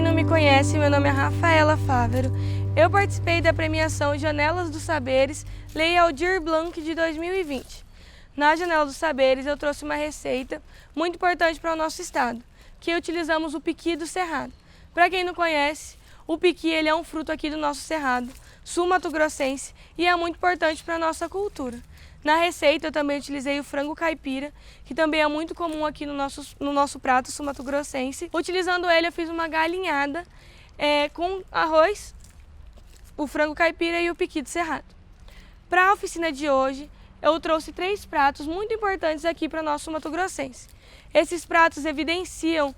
quem não me conhece, meu nome é Rafaela Fávero. Eu participei da premiação Janelas dos Saberes Lei Aldir Blanc de 2020. Na Janela dos Saberes eu trouxe uma receita muito importante para o nosso estado, que utilizamos o piqui do cerrado. Para quem não conhece, o piqui ele é um fruto aqui do nosso cerrado, sul-mato-grossense, e é muito importante para a nossa cultura. Na receita eu também utilizei o frango caipira, que também é muito comum aqui no nosso prato sul-mato-grossense. Utilizando ele eu fiz uma galinhada com arroz, o frango caipira e o piqui do cerrado. Para a oficina de hoje eu trouxe 3 pratos muito importantes aqui para o nosso mato-grossense. Esses pratos evidenciam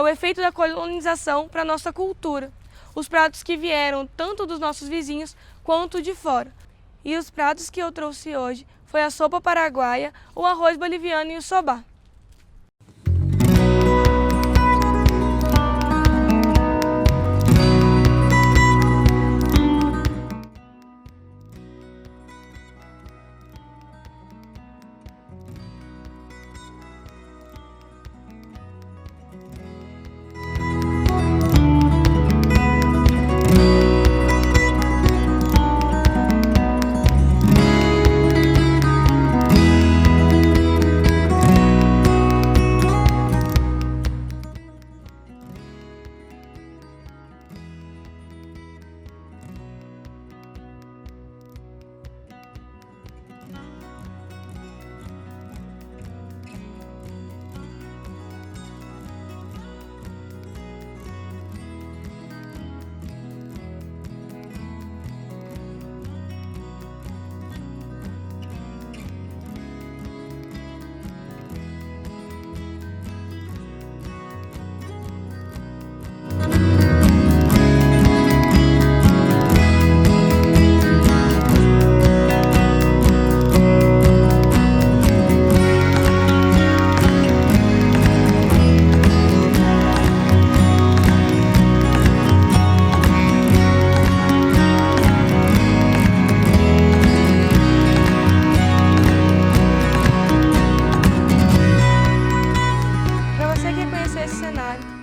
o efeito da colonização para a nossa cultura. Os pratos que vieram tanto dos nossos vizinhos quanto de fora. E os pratos que eu trouxe hoje foi a sopa paraguaia, o arroz boliviano e o sobá.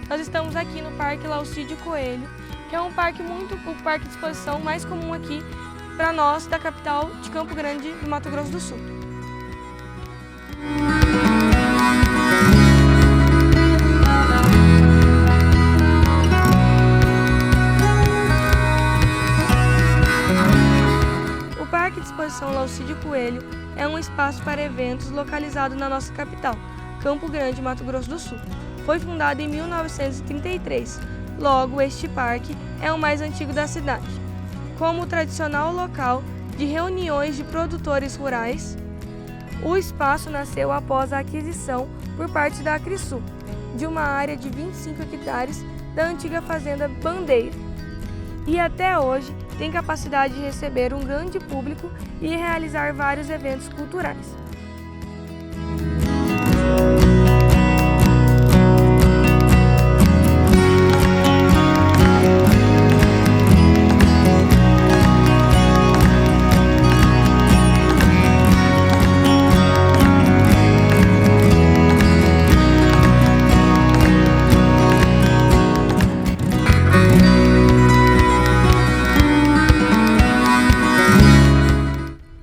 Nós estamos aqui no Parque Laucídio Coelho, que é o parque de exposição mais comum aqui para nós da capital de Campo Grande, do Mato Grosso do Sul. O Parque de Exposição Laucídio Coelho é um espaço para eventos localizado na nossa capital, Campo Grande, Mato Grosso do Sul. Foi fundado em 1933, logo este parque é o mais antigo da cidade. Como tradicional local de reuniões de produtores rurais, o espaço nasceu após a aquisição por parte da Acrisul, de uma área de 25 hectares da antiga fazenda Bandeira. E até hoje tem capacidade de receber um grande público e realizar vários eventos culturais.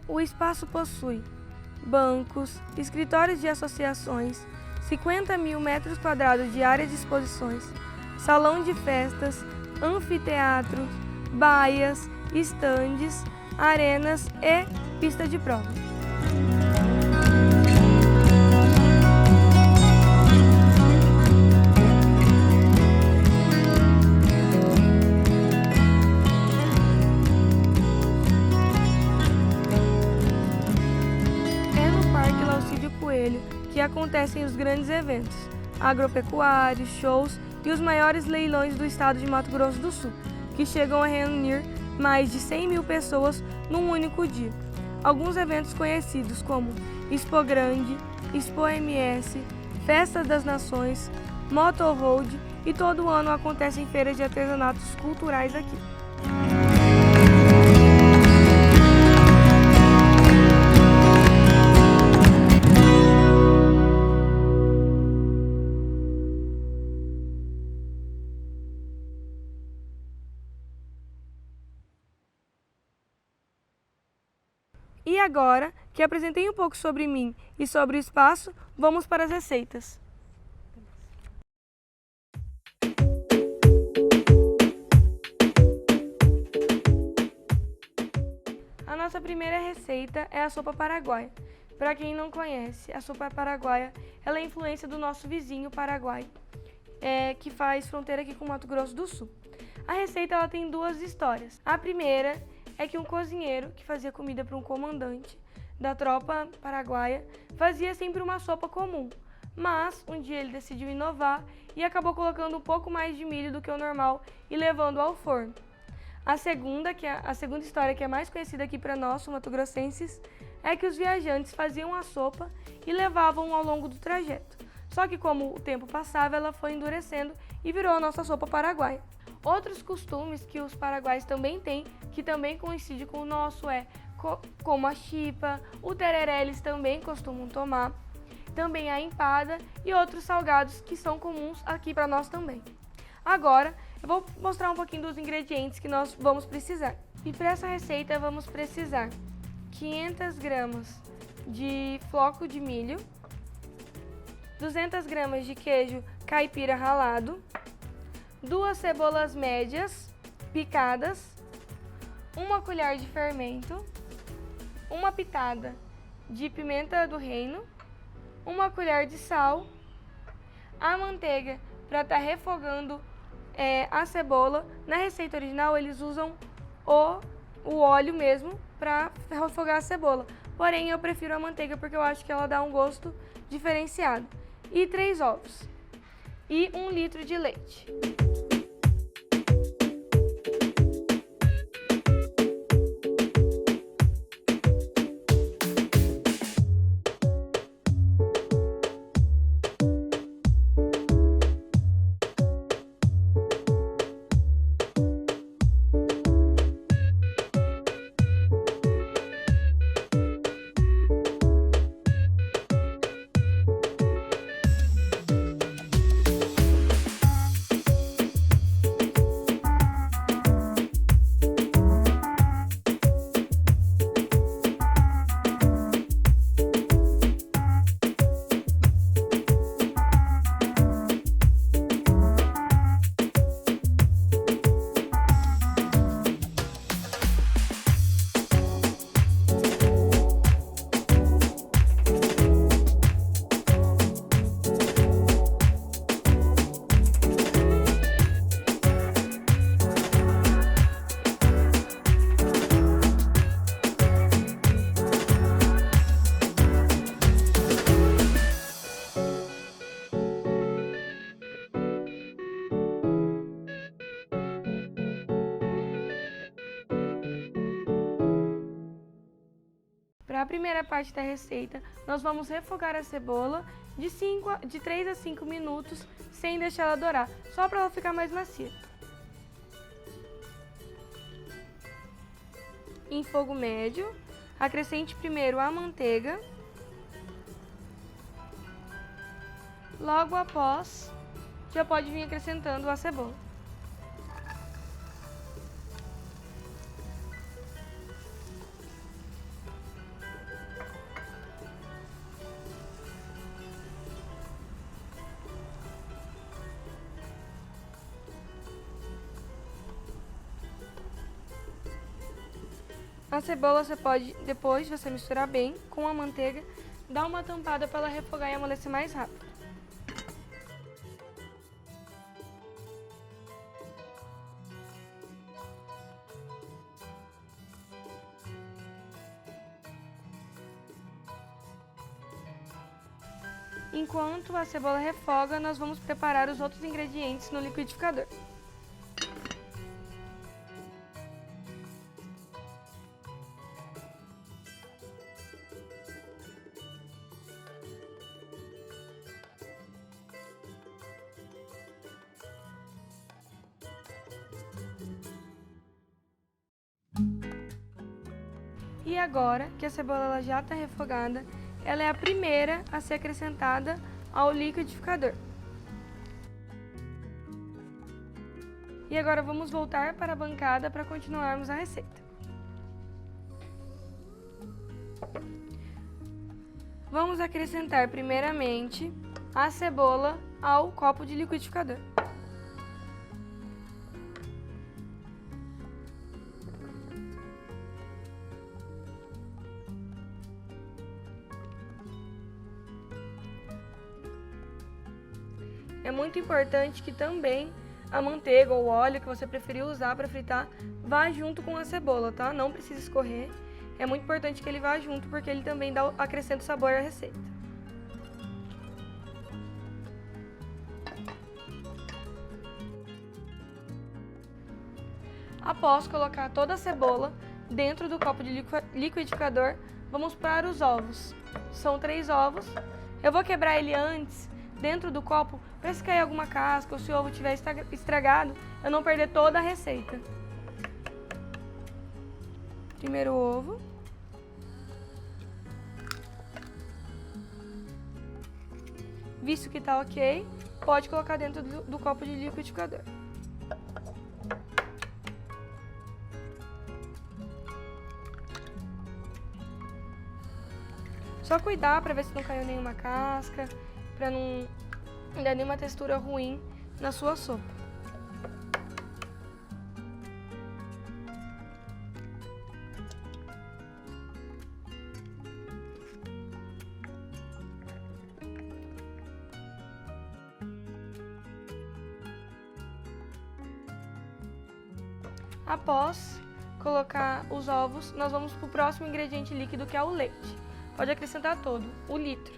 O espaço possui bancos, escritórios de associações, 50 mil metros quadrados de área de exposições, salão de festas, anfiteatros, baias, estandes, arenas e pista de prova. Que acontecem os grandes eventos, agropecuários, shows e os maiores leilões do estado de Mato Grosso do Sul, que chegam a reunir mais de 100 mil pessoas num único dia. Alguns eventos conhecidos como Expo Grande, Expo MS, Festa das Nações, Motor Road e todo ano acontecem feiras de artesanatos culturais aqui. E agora, que apresentei um pouco sobre mim e sobre o espaço, vamos para as receitas. A nossa primeira receita é a sopa paraguaia. Para quem não conhece, a sopa paraguaia ela é influência do nosso vizinho Paraguai, que faz fronteira aqui com o Mato Grosso do Sul. A receita ela tem duas histórias. A primeira é que um cozinheiro que fazia comida para um comandante da tropa paraguaia fazia sempre uma sopa comum, mas um dia ele decidiu inovar e acabou colocando um pouco mais de milho do que o normal e levando ao forno. A segunda história, que é mais conhecida aqui para nós, mato-grossenses, é que os viajantes faziam a sopa e levavam ao longo do trajeto. Só que como o tempo passava, ela foi endurecendo e virou a nossa sopa paraguaia. Outros costumes que os paraguaios também têm, que também coincide com o nosso, como a chipa, o tereré eles também costumam tomar, também a empada e outros salgados que são comuns aqui para nós também. Agora, eu vou mostrar um pouquinho dos ingredientes que nós vamos precisar. E para essa receita vamos precisar 500 gramas de floco de milho, 200 gramas de queijo caipira ralado, 2 cebolas médias picadas, 1 colher de fermento, 1 pitada de pimenta do reino, 1 colher de sal, a manteiga para estar refogando a cebola. Na receita original eles usam o óleo mesmo para refogar a cebola, porém eu prefiro a manteiga porque eu acho que ela dá um gosto diferenciado. E 3 ovos e 1 litro de leite. Para a primeira parte da receita, nós vamos refogar a cebola de 3 a 5 minutos sem deixar ela dourar, só para ela ficar mais macia. Em fogo médio, acrescente primeiro a manteiga. Logo após, já pode vir acrescentando a cebola. A cebola você pode, depois você misturar bem com a manteiga, dar uma tampada para ela refogar e amolecer mais rápido. Enquanto a cebola refoga, nós vamos preparar os outros ingredientes no liquidificador. E agora que a cebola ela já está refogada, ela é a primeira a ser acrescentada ao liquidificador. E agora vamos voltar para a bancada para continuarmos a receita. Vamos acrescentar primeiramente a cebola ao copo de liquidificador. É muito importante que também a manteiga ou o óleo que você preferir usar para fritar vá junto com a cebola, tá? Não precisa escorrer. É muito importante que ele vá junto porque ele também acrescenta sabor à receita. Após colocar toda a cebola dentro do copo de liquidificador, vamos para os ovos. São 3 ovos. Eu vou quebrar ele antes dentro do copo para se cair alguma casca ou se o ovo estiver estragado, eu não perder toda a receita. Primeiro ovo. Visto que está ok, pode colocar dentro do copo de liquidificador. Só cuidar para ver se não caiu nenhuma casca, para não dar nenhuma textura ruim na sua sopa. Após colocar os ovos, nós vamos para o próximo ingrediente líquido, que é o leite. Pode acrescentar todo, o litro.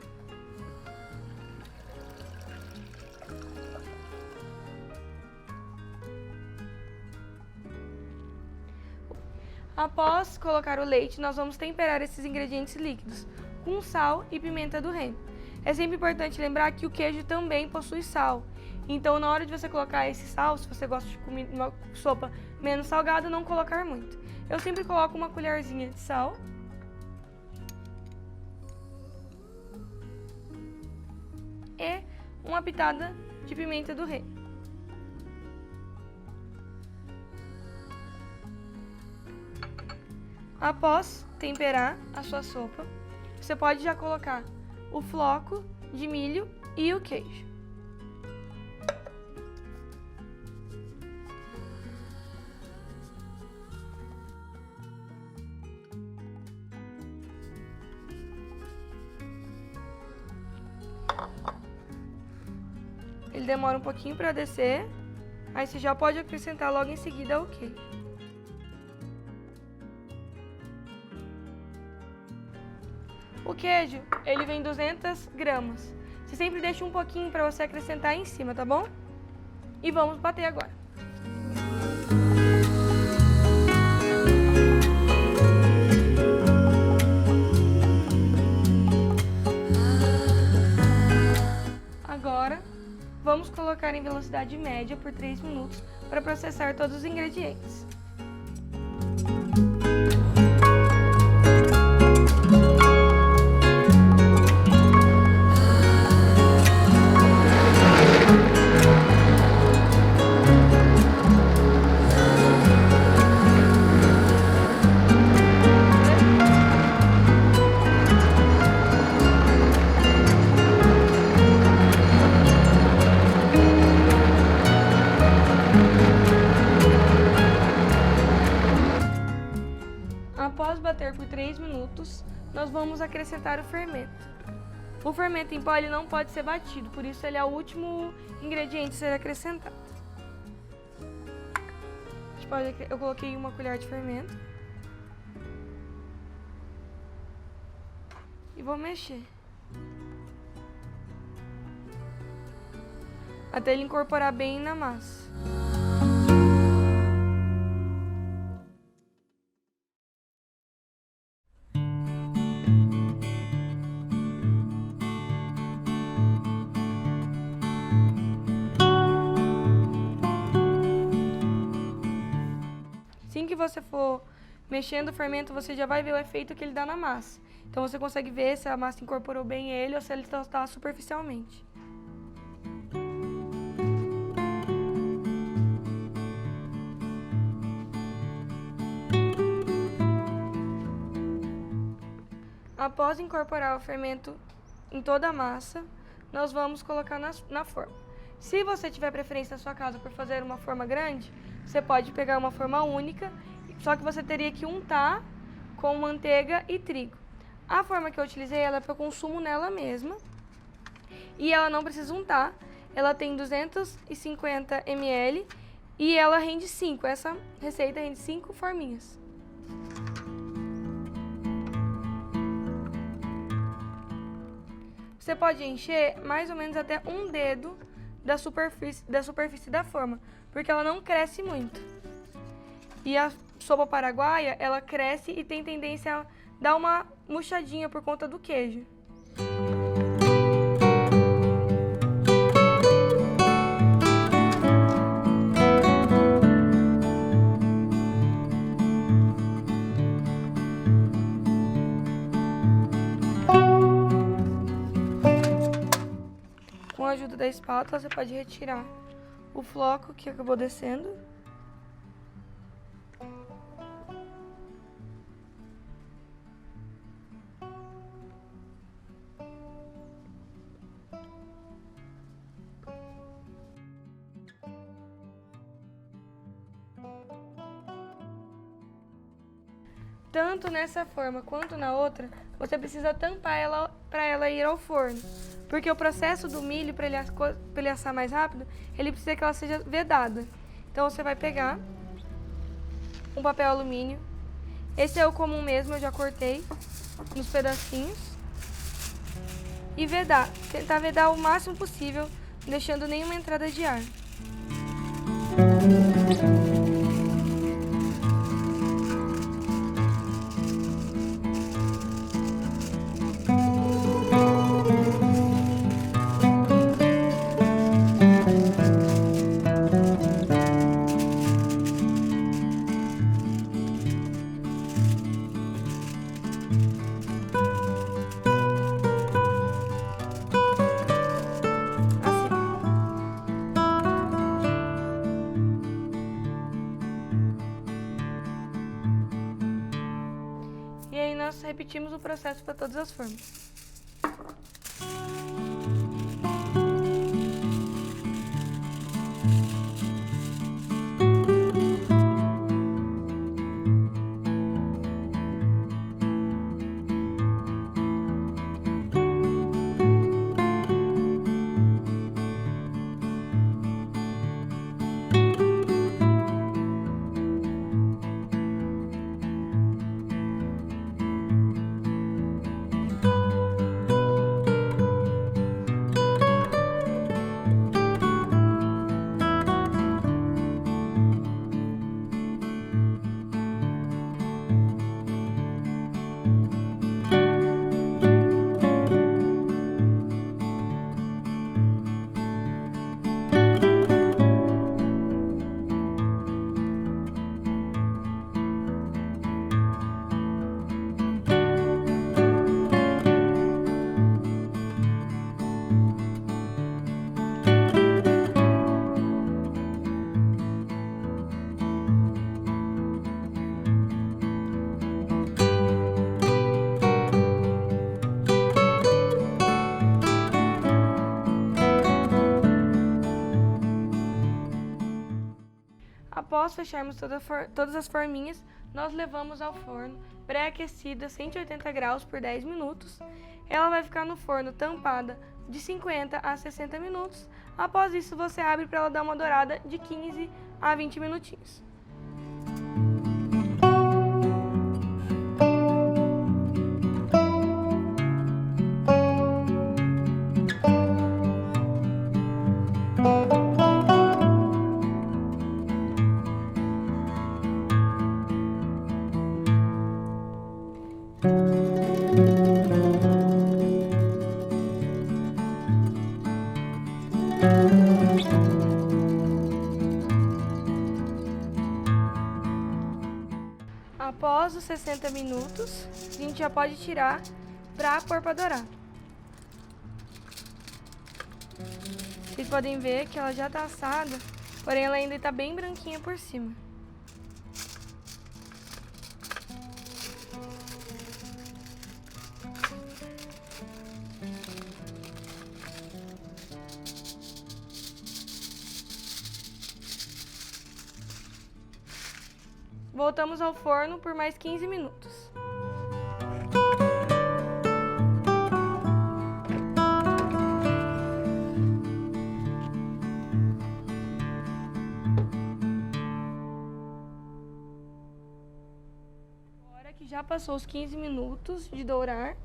Após colocar o leite, nós vamos temperar esses ingredientes líquidos com sal e pimenta do reino. É sempre importante lembrar que o queijo também possui sal. Então, na hora de você colocar esse sal, se você gosta de comer uma sopa menos salgada, não colocar muito. Eu sempre coloco uma colherzinha de sal. E uma pitada de pimenta do reino. Após temperar a sua sopa, você pode já colocar o floco de milho e o queijo. Ele demora um pouquinho para descer, aí você já pode acrescentar logo em seguida o queijo. O queijo, ele vem 200 gramas. Você sempre deixa um pouquinho para você acrescentar em cima, tá bom? E vamos bater agora. Agora, vamos colocar em velocidade média por 3 minutos para processar todos os ingredientes. Após bater por 3 minutos, nós vamos acrescentar o fermento. O fermento em pó ele não pode ser batido, por isso ele é o último ingrediente a ser acrescentado. Eu coloquei uma colher de fermento. E vou mexer. Até ele incorporar bem na massa. Assim que você for mexendo o fermento, você já vai ver o efeito que ele dá na massa. Então você consegue ver se a massa incorporou bem ele ou se ele está superficialmente. Após incorporar o fermento em toda a massa, nós vamos colocar na forma. Se você tiver preferência na sua casa por fazer uma forma grande, você pode pegar uma forma única, só que você teria que untar com manteiga e trigo. A forma que eu utilizei ela é para consumo nela mesma e ela não precisa untar. Ela tem 250 ml e ela rende 5. Essa receita rende 5 forminhas. Você pode encher mais ou menos até um dedo da superfície da forma, porque ela não cresce muito. E a sopa paraguaia, ela cresce e tem tendência a dar uma murchadinha por conta do queijo. Com a ajuda da espátula, você pode retirar o floco que acabou descendo. Tanto nessa forma quanto na outra, você precisa tampar ela para ela ir ao forno. Porque o processo do milho, para ele assar mais rápido, ele precisa que ela seja vedada. Então você vai pegar um papel alumínio. Esse é o comum mesmo, eu já cortei nos pedacinhos. E vedar. Tentar vedar o máximo possível, não deixando nenhuma entrada de ar. E aí nós repetimos o processo para todas as formas. Após fecharmos todas as forminhas, nós levamos ao forno pré-aquecido a 180 graus por 10 minutos. Ela vai ficar no forno tampada de 50 a 60 minutos. Após isso, você abre para ela dar uma dourada de 15 a 20 minutinhos. Após os 60 minutos, a gente já pode tirar para pôr para dourar. Vocês podem ver que ela já está assada, porém ela ainda está bem branquinha por cima. Voltamos ao forno por mais 15 minutos. Agora que já passou os 15 minutos de dourar,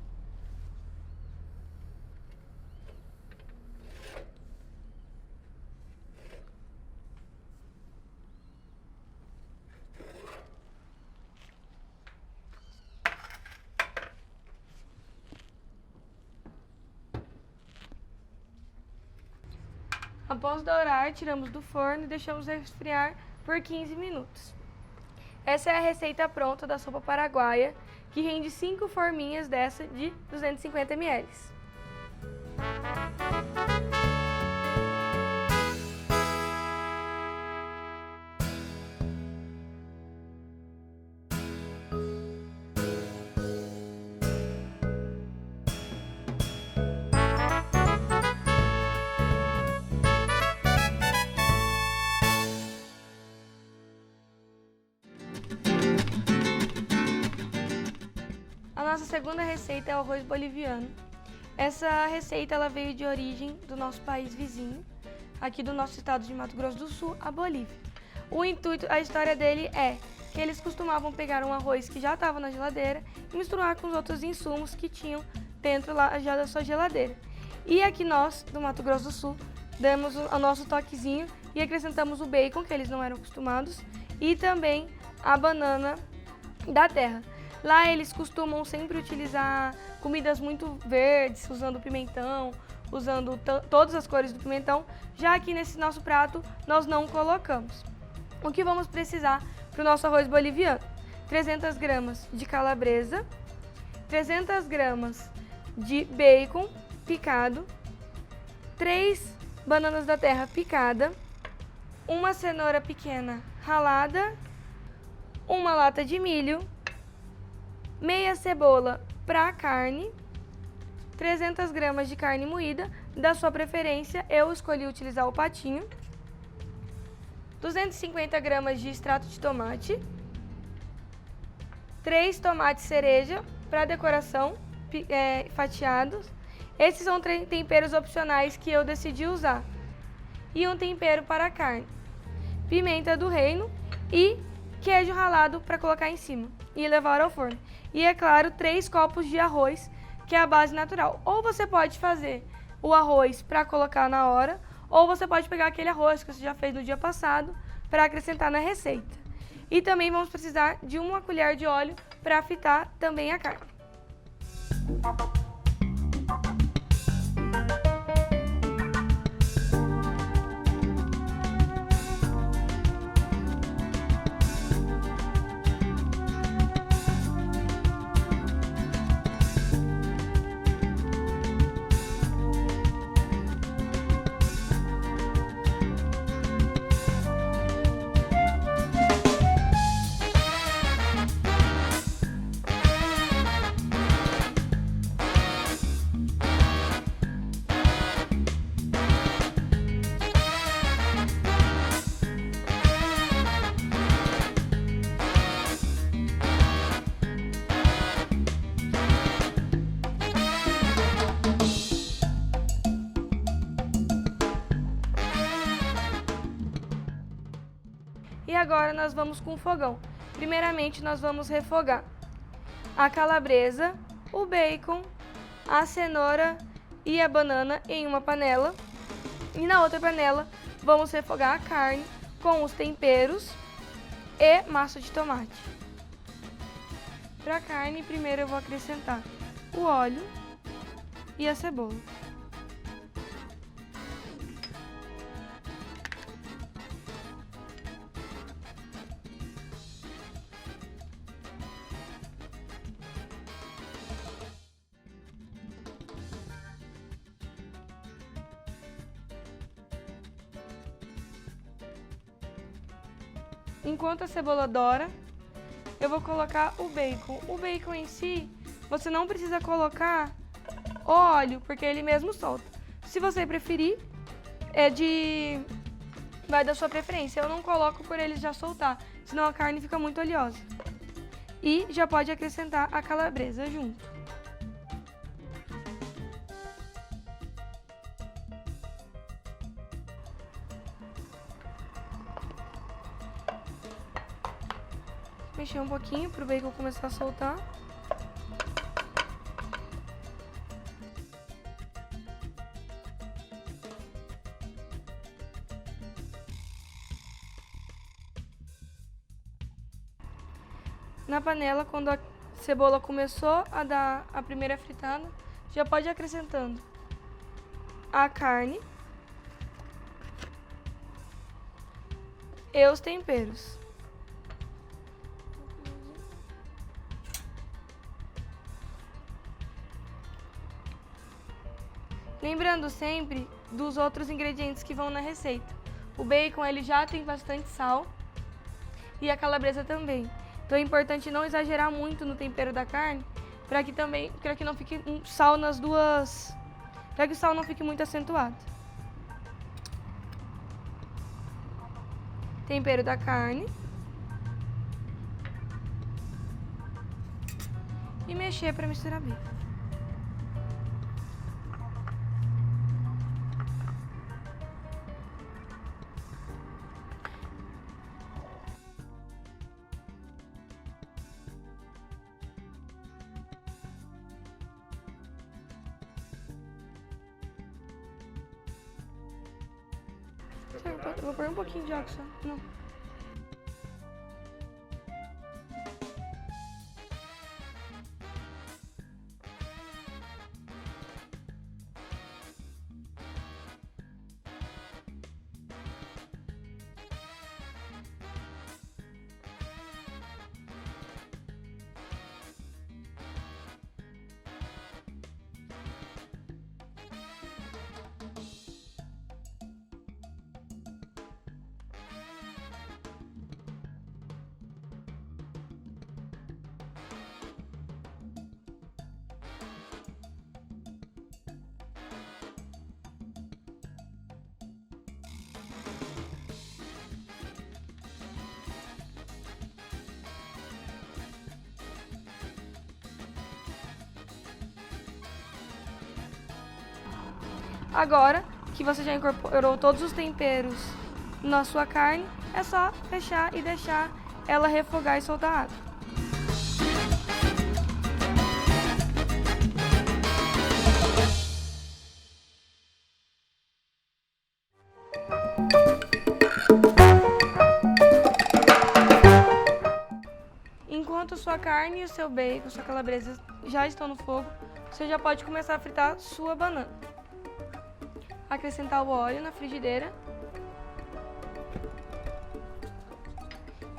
após dourar, tiramos do forno e deixamos resfriar por 15 minutos. Essa é a receita pronta da sopa paraguaia, que rende 5 forminhas dessa de 250 ml. A nossa segunda receita é o arroz boliviano. Essa receita ela veio de origem do nosso país vizinho, aqui do nosso estado de Mato Grosso do Sul, a Bolívia. O intuito, a história dele é que eles costumavam pegar um arroz que já estava na geladeira e misturar com os outros insumos que tinham dentro lá já da sua geladeira. E aqui nós, do Mato Grosso do Sul, damos o nosso toquezinho e acrescentamos o bacon, que eles não eram acostumados, e também a banana da terra. Lá eles costumam sempre utilizar comidas muito verdes, usando pimentão, usando todas as cores do pimentão. Já aqui nesse nosso prato nós não colocamos. O que vamos precisar para o nosso arroz boliviano? 300 gramas de calabresa, 300 gramas de bacon picado, 3 bananas da terra picada, uma cenoura pequena ralada, uma lata de milho, meia cebola para carne, 300 gramas de carne moída, da sua preferência, eu escolhi utilizar o patinho, 250 gramas de extrato de tomate, 3 tomates cereja para decoração, fatiados. Esses são 3 temperos opcionais que eu decidi usar. E um tempero para a carne, pimenta do reino e queijo ralado para colocar em cima e levar ao forno. E é claro, 3 copos de arroz, que é a base natural. Ou você pode fazer o arroz para colocar na hora, ou você pode pegar aquele arroz que você já fez no dia passado para acrescentar na receita. E também vamos precisar de 1 colher de óleo para fritar também a carne. E agora nós vamos com o fogão. Primeiramente nós vamos refogar a calabresa, o bacon, a cenoura e a banana em uma panela. E na outra panela vamos refogar a carne com os temperos e massa de tomate. Para a carne, primeiro eu vou acrescentar o óleo e a cebola. Enquanto a cebola dora, eu vou colocar o bacon. O bacon em si, você não precisa colocar óleo, porque ele mesmo solta. Se você preferir, vai da sua preferência. Eu não coloco por ele já soltar. senão a carne fica muito oleosa. E já pode acrescentar a calabresa junto. Mexer um pouquinho para o bacon começar a soltar. Na panela, quando a cebola começou a dar a primeira fritada, já pode ir acrescentando a carne e os temperos. Lembrando sempre dos outros ingredientes que vão na receita. O bacon ele já tem bastante sal e a calabresa também. Então é importante não exagerar muito no tempero da carne, para que não fique um sal nas duas, para que o sal não fique muito acentuado. Tempero da carne. E mexer para misturar bem. Eu vou pôr um pouquinho de água só. Não. Agora que você já incorporou todos os temperos na sua carne, é só fechar e deixar ela refogar e soltar água. Enquanto sua carne e o seu bacon, sua calabresa já estão no fogo, você já pode começar a fritar sua banana. Acrescentar o óleo na frigideira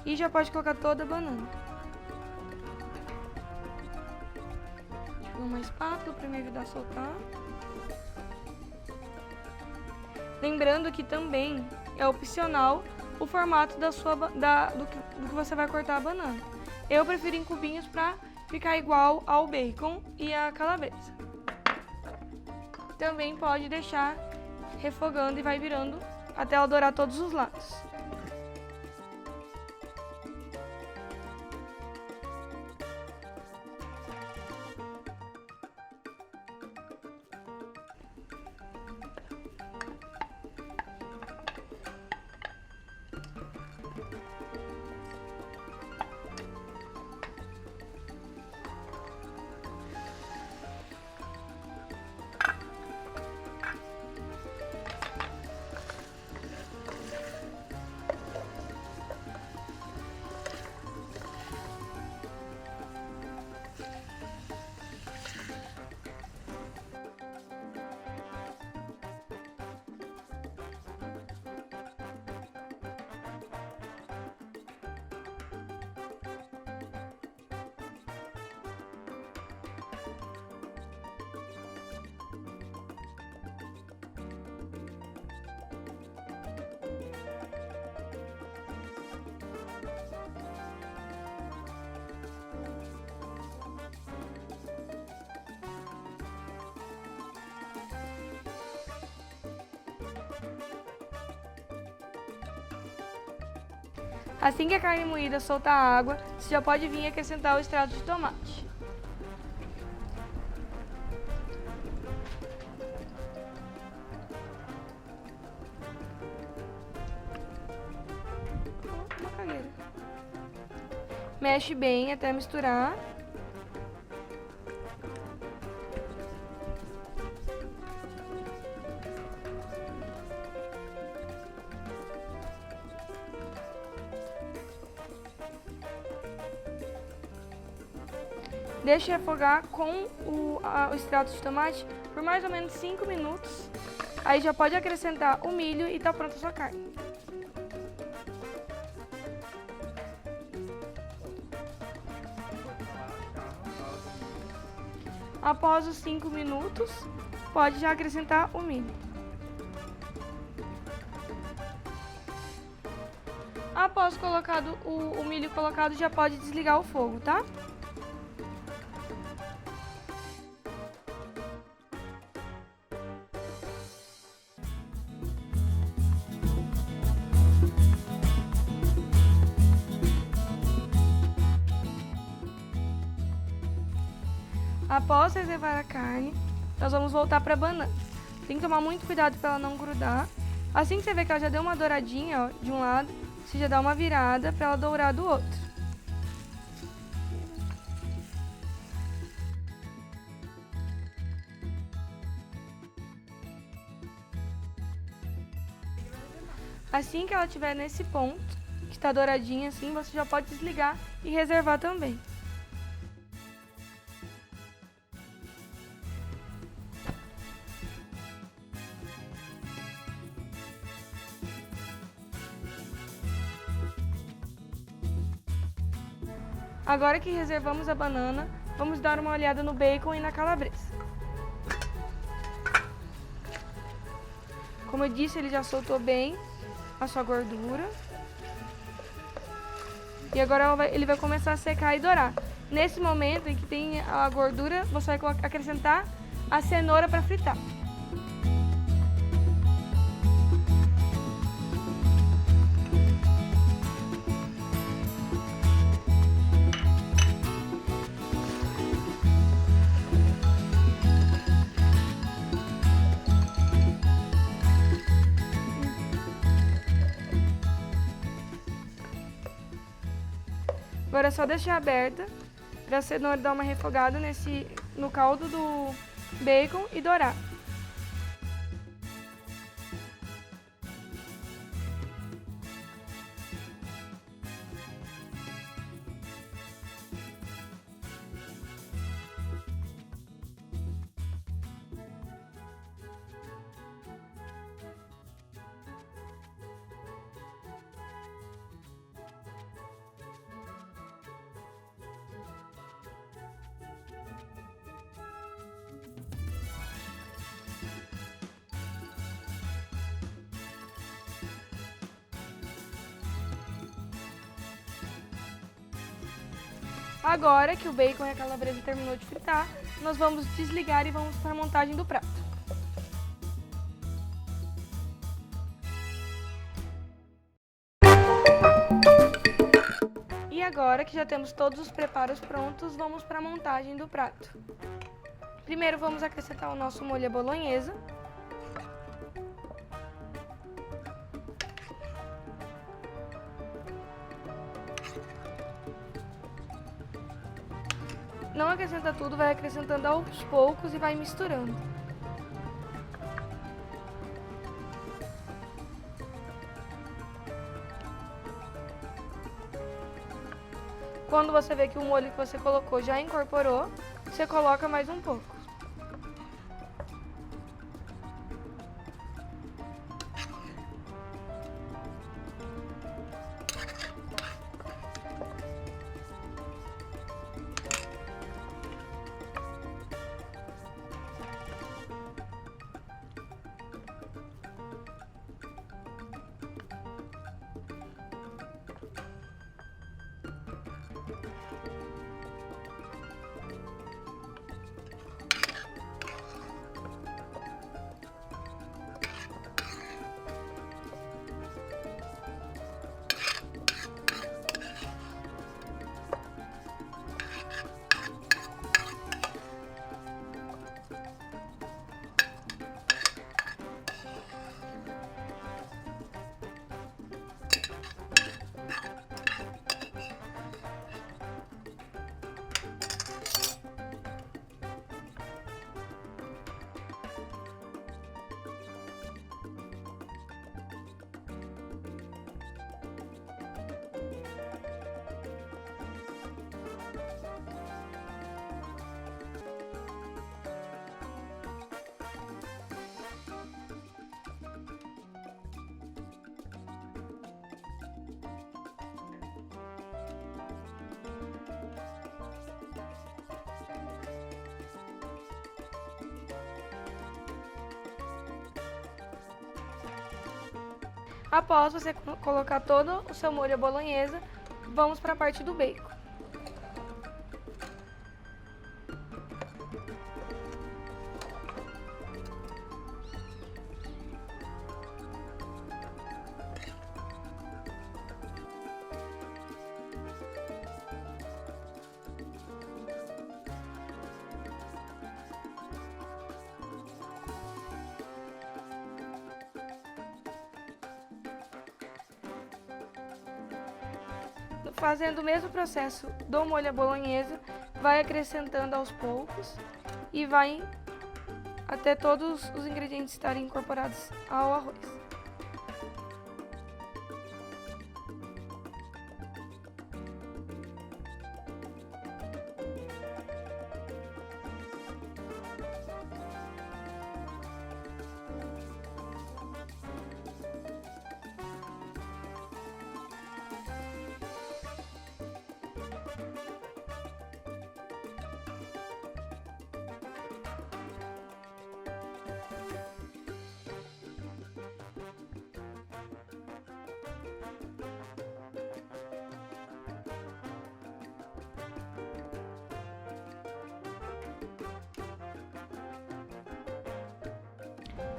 e já pode colocar toda a banana. Uma espátula para me ajudar a soltar. Lembrando que também é opcional o formato do que você vai cortar a banana. Eu prefiro em cubinhos para ficar igual ao bacon e a calabresa. Também pode deixar refogando e vai virando até ela dourar todos os lados. Assim que a carne moída soltar a água, você já pode vir acrescentar o extrato de tomate. Mexe bem até misturar. Deixe refogar com o extrato de tomate por mais ou menos 5 minutos. Aí já pode acrescentar o milho e tá pronta a sua carne. Após os 5 minutos, pode já acrescentar o milho. Após colocado o milho colocado, já pode desligar o fogo, tá? Após reservar a carne, nós vamos voltar para a banana. Tem que tomar muito cuidado para ela não grudar. Assim que você vê que ela já deu uma douradinha, ó, de um lado, você já dá uma virada para ela dourar do outro. Assim que ela estiver nesse ponto, que está douradinha assim, você já pode desligar e reservar também. Agora que reservamos a banana, vamos dar uma olhada no bacon e na calabresa. Como eu disse, ele já soltou bem a sua gordura. E agora ele vai começar a secar e dourar. Nesse momento em que tem a gordura, você vai acrescentar a cenoura para fritar. Agora é só deixar aberta para a cenoura dar uma refogada no caldo do bacon e dourar. Agora que o bacon e a calabresa terminou de fritar, nós vamos desligar e vamos para a montagem do prato. E agora que já temos todos os preparos prontos, vamos para a montagem do prato. Primeiro vamos acrescentar o nosso molho à bolonhesa. Não acrescenta tudo, vai acrescentando aos poucos e vai misturando. Quando você vê que o molho que você colocou já incorporou, você coloca mais um pouco. Após você colocar todo o seu molho à bolonhesa, vamos para a parte do bacon. Fazendo o mesmo processo do molho à bolonhesa, vai acrescentando aos poucos e vai até todos os ingredientes estarem incorporados ao arroz.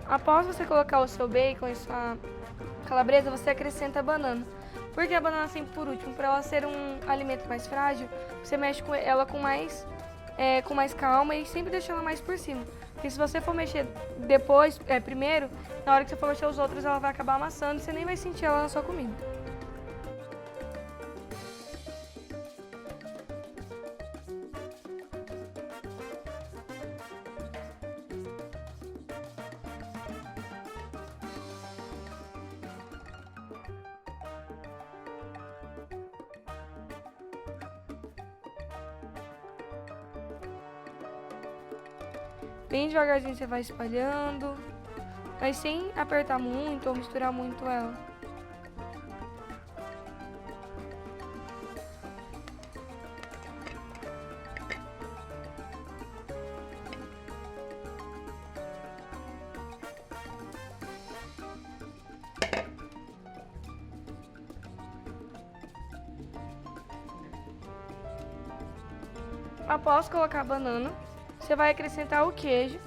Após você colocar o seu bacon e sua calabresa, você acrescenta a banana. Por que a banana sempre por último? Para ela ser um alimento mais frágil, você mexe com ela com mais calma e sempre deixa ela mais por cima. Porque se você for mexer depois, primeiro, na hora que você for mexer os outros, ela vai acabar amassando e você nem vai sentir ela na sua comida. Bem devagarzinho você vai espalhando, mas sem apertar muito ou misturar muito ela. Após colocar a banana, você vai acrescentar o queijo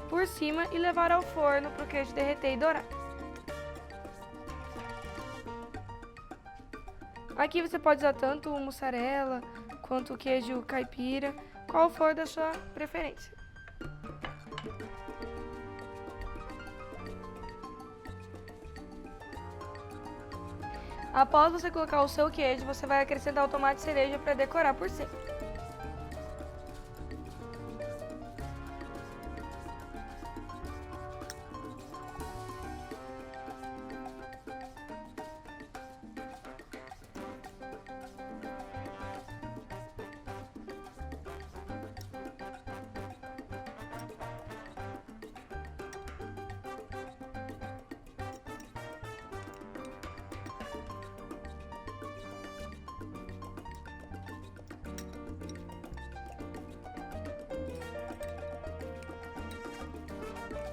por cima e levar ao forno para o queijo derreter e dourar. Aqui você pode usar tanto o mussarela quanto o queijo caipira, qual for da sua preferência. Após você colocar o seu queijo, você vai acrescentar o tomate cereja para decorar por cima.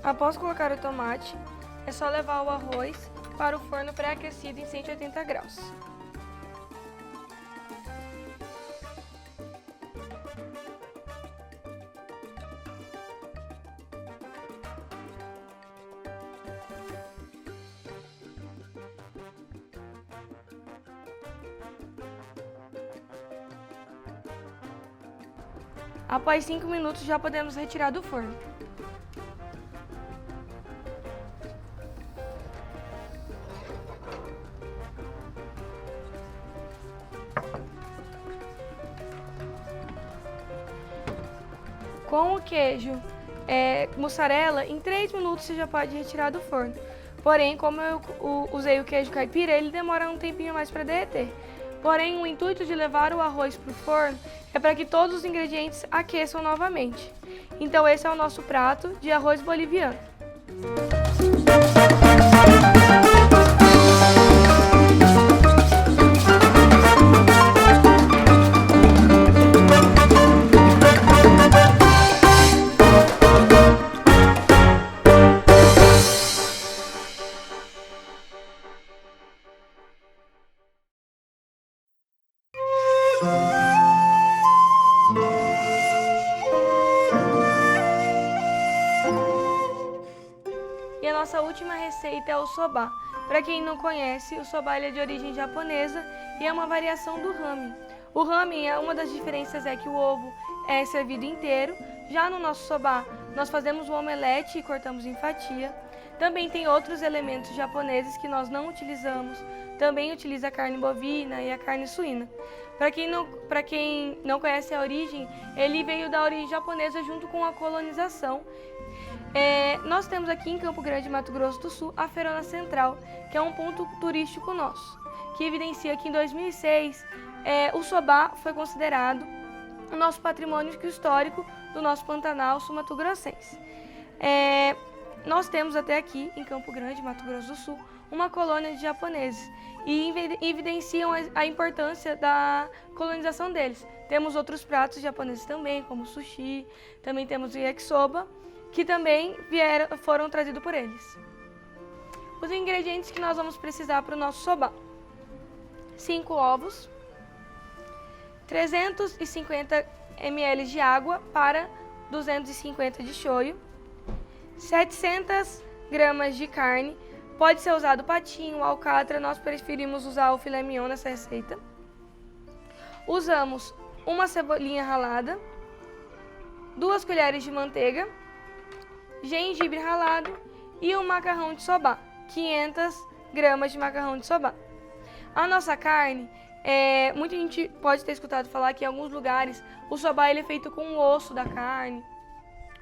Após colocar o tomate, é só levar o arroz para o forno pré-aquecido em 180 graus. Após 5 minutos já podemos retirar do forno. Com o queijo mussarela, em 3 minutos você já pode retirar do forno. Porém, como eu usei o queijo caipira, ele demora um tempinho mais para derreter. Porém, o intuito de levar o arroz para o forno é para que todos os ingredientes aqueçam novamente. Então esse é o nosso prato de arroz boliviano. E a nossa última receita é o soba. Para quem não conhece, o soba ele é de origem japonesa e é uma variação do ramen. O ramen, uma das diferenças é que o ovo é servido inteiro. Já no nosso soba, nós fazemos o omelete e cortamos em fatia. Também tem outros elementos japoneses que nós não utilizamos. Também utiliza a carne bovina e a carne suína. Para quem não conhece a origem, ele veio da origem japonesa junto com a colonização. Nós temos aqui em Campo Grande, Mato Grosso do Sul, a Feirona Central, que é um ponto turístico nosso, que evidencia que em 2006 o soba foi considerado o nosso patrimônio histórico do nosso Pantanal sul-mato-grossense. Nós temos até aqui, em Campo Grande, Mato Grosso do Sul, uma colônia de japoneses e evidenciam a importância da colonização deles. Temos outros pratos japoneses também, como sushi, também temos o yakisoba, que também foram trazidos por eles. Os ingredientes que nós vamos precisar para o nosso soba: 5 ovos, 350 ml de água para 250 de shoyu, 700 gramas de carne, pode ser usado patinho, alcatra, nós preferimos usar o filé mignon nessa receita. Usamos uma cebolinha ralada, 2 colheres de manteiga, gengibre ralado e um macarrão de soba, 500 gramas de macarrão de soba. A nossa carne, muita gente pode ter escutado falar que em alguns lugares o soba ele é feito com o osso da carne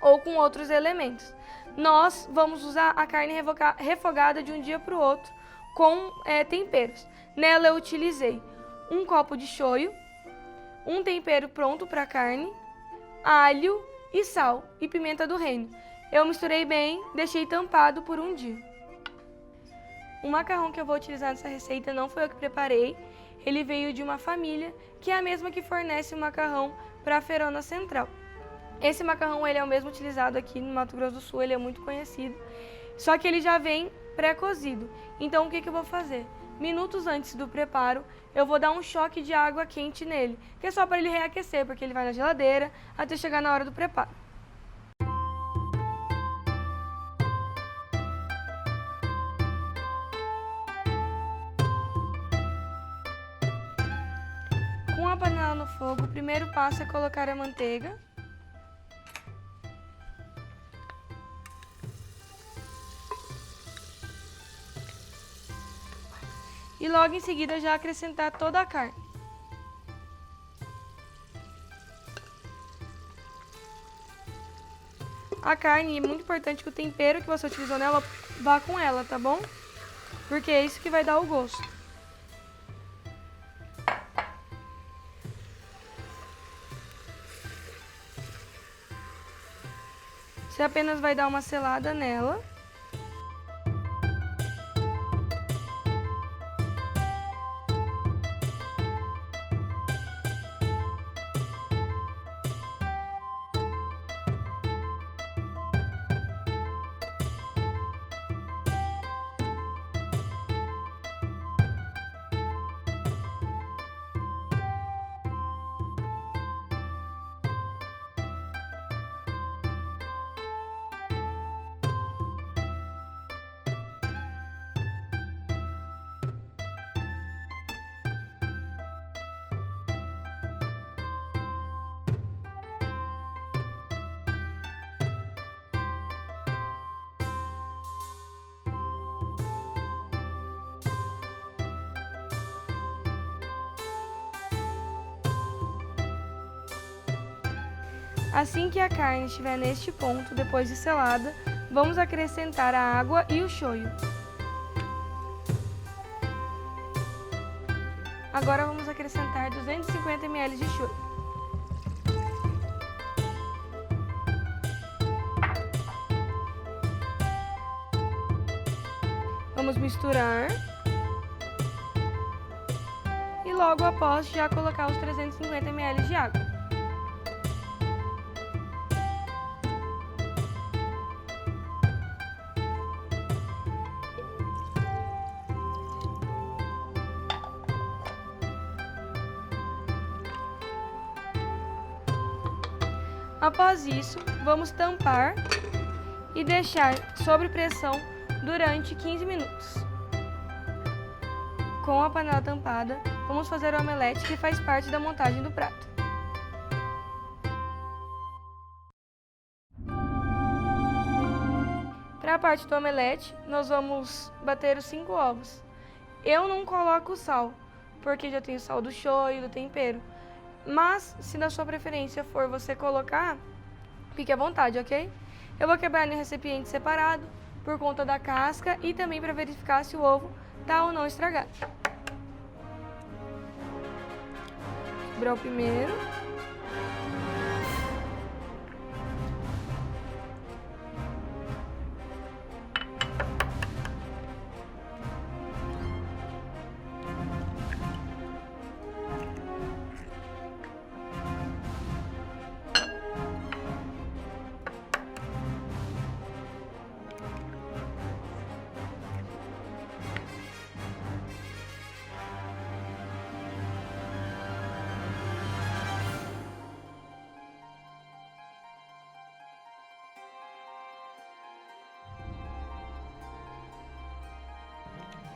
ou com outros elementos. Nós vamos usar a carne refogada de um dia para o outro com temperos. Nela eu utilizei 1 copo de shoyu, um tempero pronto para carne, alho e sal e pimenta do reino. Eu misturei bem, deixei tampado por um dia. O macarrão que eu vou utilizar nessa receita não foi eu que preparei, ele veio de uma família que é a mesma que fornece o macarrão para a Feirona Central. Esse macarrão ele é o mesmo utilizado aqui no Mato Grosso do Sul, ele é muito conhecido, só que ele já vem pré-cozido. Então o que eu vou fazer? Minutos antes do preparo, eu vou dar um choque de água quente nele, que é só para ele reaquecer, porque ele vai na geladeira até chegar na hora do preparo. Com a panela no fogo, o primeiro passo é colocar a manteiga. E logo em seguida já acrescentar toda a carne. A carne, é muito importante que o tempero que você utilizou nela vá com ela, tá bom? Porque é isso que vai dar o gosto. Você apenas vai dar uma selada nela. Assim que a carne estiver neste ponto, depois de selada, vamos acrescentar a água e o shoyu. Agora vamos acrescentar 250 ml de shoyu. Vamos misturar. E logo após já colocar os 350 ml de água. Após isso, vamos tampar e deixar sob pressão durante 15 minutos. Com a panela tampada, vamos fazer o omelete que faz parte da montagem do prato. Para a parte do omelete, nós vamos bater os 5 ovos. Eu não coloco sal, porque já tem o sal do shoyu, do tempero. Mas, se na sua preferência for você colocar, fique à vontade, ok? Eu vou quebrar em um recipiente separado, por conta da casca e também para verificar se o ovo está ou não estragado. Quebrar o primeiro.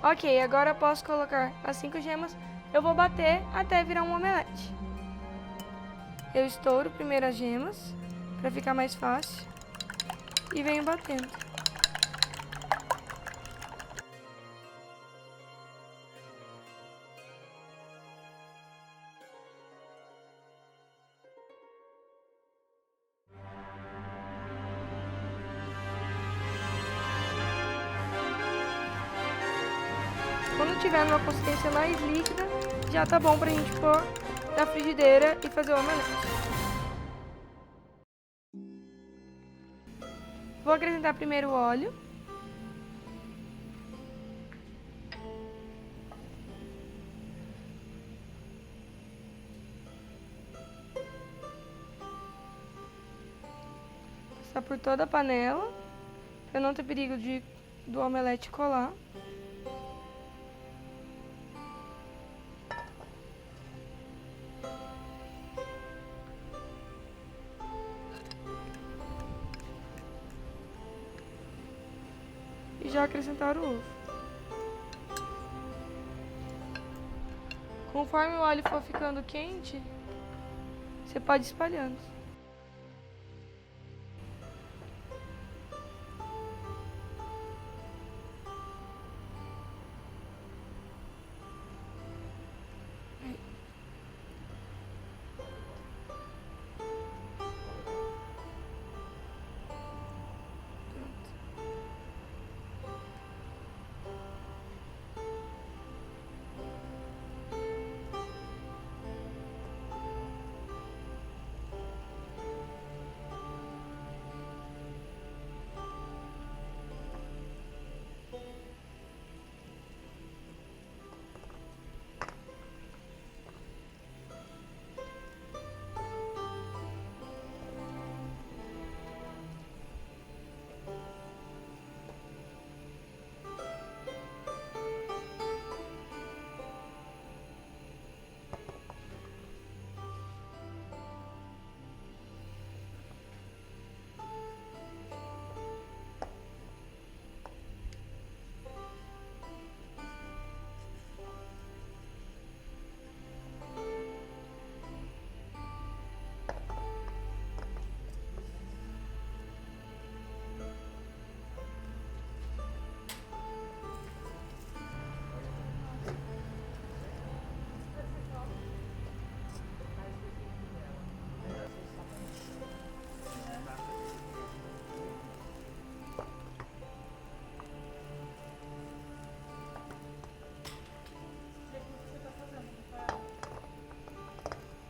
Ok, agora eu posso colocar as 5 gemas. Eu vou bater até virar um omelete. Eu estouro primeiro as gemas, para ficar mais fácil, e venho batendo. Quando tiver numa consistência mais líquida, já tá bom pra gente pôr na frigideira e fazer o omelete. Vou acrescentar primeiro o óleo. Passar por toda a panela, para não ter perigo do omelete colar. E já acrescentar o ovo. Conforme o óleo for ficando quente, você pode ir espalhando.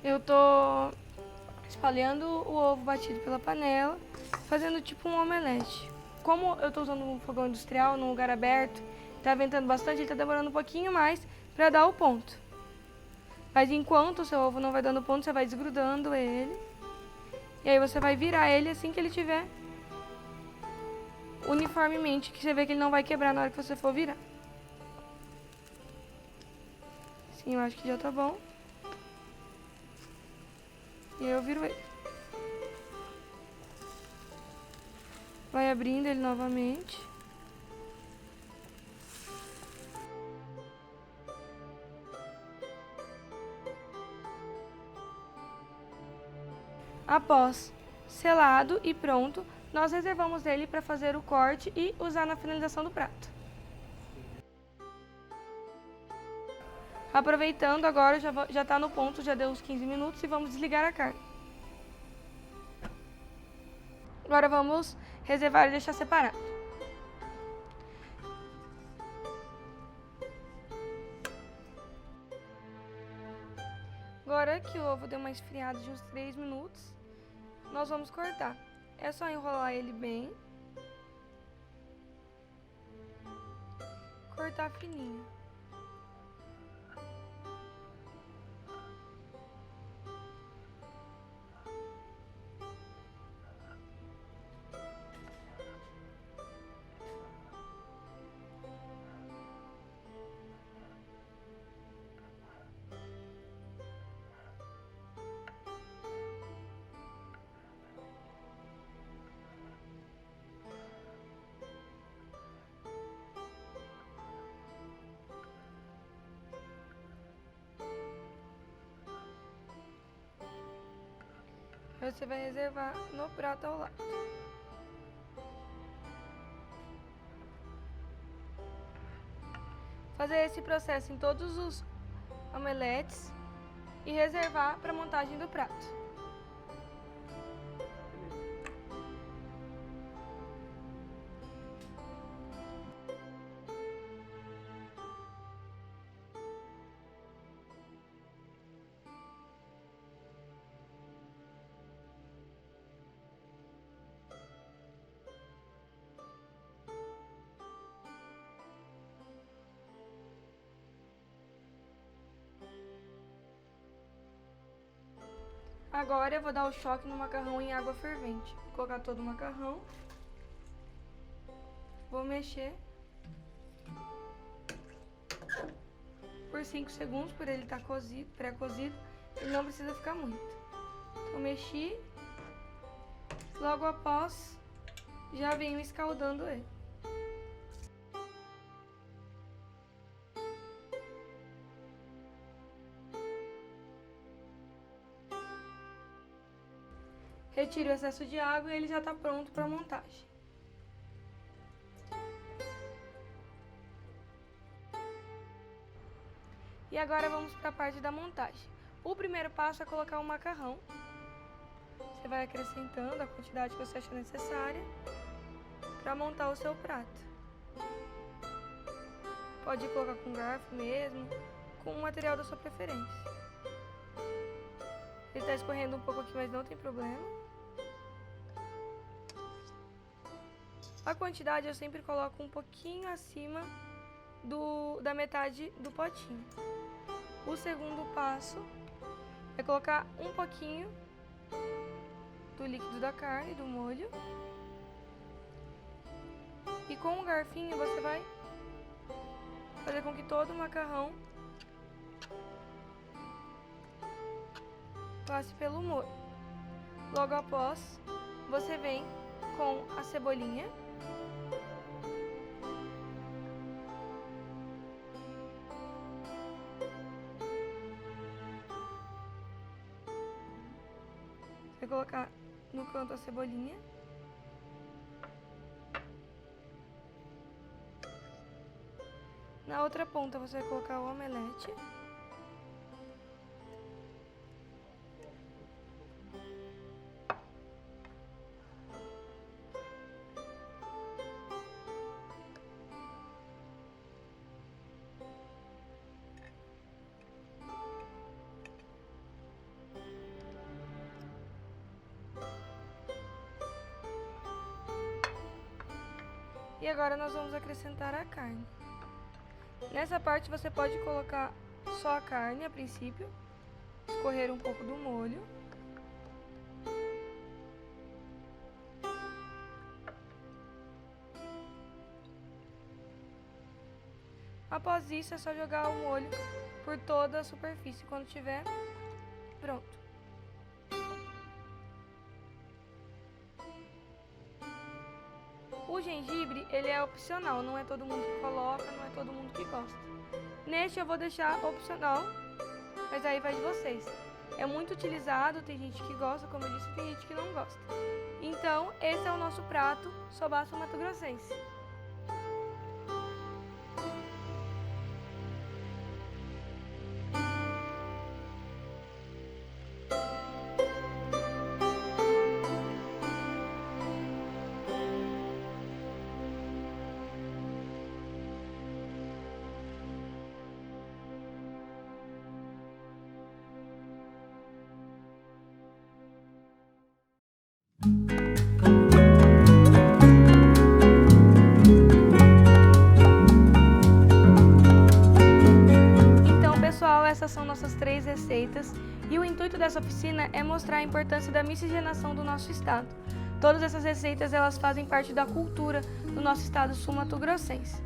Eu tô espalhando o ovo batido pela panela, fazendo tipo um omelete. Como eu tô usando um fogão industrial num lugar aberto, tá ventando bastante, ele tá demorando um pouquinho mais pra dar o ponto. Mas enquanto o seu ovo não vai dando ponto, você vai desgrudando ele. E aí você vai virar ele assim que ele tiver uniformemente, que você vê que ele não vai quebrar na hora que você for virar. Sim, eu acho que já tá bom. E aí eu viro ele. Vai abrindo ele novamente. Após selado e pronto, nós reservamos ele para fazer o corte e usar na finalização do prato. Aproveitando, agora já está no ponto, já deu uns 15 minutos e vamos desligar a carne. Agora vamos reservar e deixar separado. Agora que o ovo deu uma esfriada de uns 3 minutos, nós vamos cortar. É só enrolar ele bem. Cortar fininho. Você vai reservar no prato ao lado. Fazer esse processo em todos os omeletes e reservar para a montagem do prato. Agora eu vou dar o choque no macarrão em água fervente. Vou colocar todo o macarrão. Vou mexer por 5 segundos, por ele estar pré-cozido. Ele não precisa ficar muito. Então mexi. Logo após, já venho escaldando ele. Retiro o excesso de água e ele já está pronto para montagem. E agora vamos para a parte da montagem. O primeiro passo é colocar o macarrão. Você vai acrescentando a quantidade que você achar necessária para montar o seu prato. Pode colocar com garfo mesmo, com o material da sua preferência. Ele está escorrendo um pouco aqui, mas não tem problema. A quantidade eu sempre coloco um pouquinho acima da metade do potinho. O segundo passo é colocar um pouquinho do líquido da carne, do molho. E com o garfinho você vai fazer com que todo o macarrão passe pelo molho. Logo após, você vem com a cebolinha. Vai colocar no canto a cebolinha. Na outra ponta você vai colocar o omelete. E agora nós vamos acrescentar a carne. Nessa parte você pode colocar só a carne a princípio, escorrer um pouco do molho. Após isso é só jogar o molho por toda a superfície quando tiver pronto. O gengibre, ele é opcional, não é todo mundo que coloca, não é todo mundo que gosta. Neste eu vou deixar opcional, mas aí vai de vocês. É muito utilizado, tem gente que gosta, como eu disse, tem gente que não gosta. Então, esse é o nosso prato sobá sul-mato-grossense. Essas são nossas 3 receitas e o intuito dessa oficina é mostrar a importância da miscigenação do nosso estado. Todas essas receitas elas fazem parte da cultura do nosso estado sul-mato-grossense.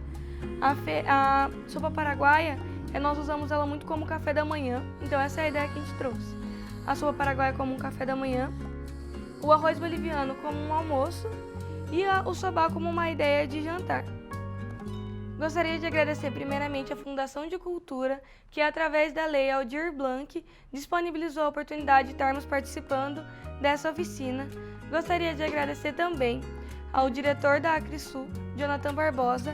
A sopa paraguaia, nós usamos ela muito como café da manhã, então essa é a ideia que a gente trouxe. A sopa paraguaia como um café da manhã, o arroz boliviano como um almoço e o sobá como uma ideia de jantar. Gostaria de agradecer primeiramente à Fundação de Cultura, que através da Lei Aldir Blanc disponibilizou a oportunidade de estarmos participando dessa oficina. Gostaria de agradecer também ao diretor da Acrisul, Jonathan Barbosa,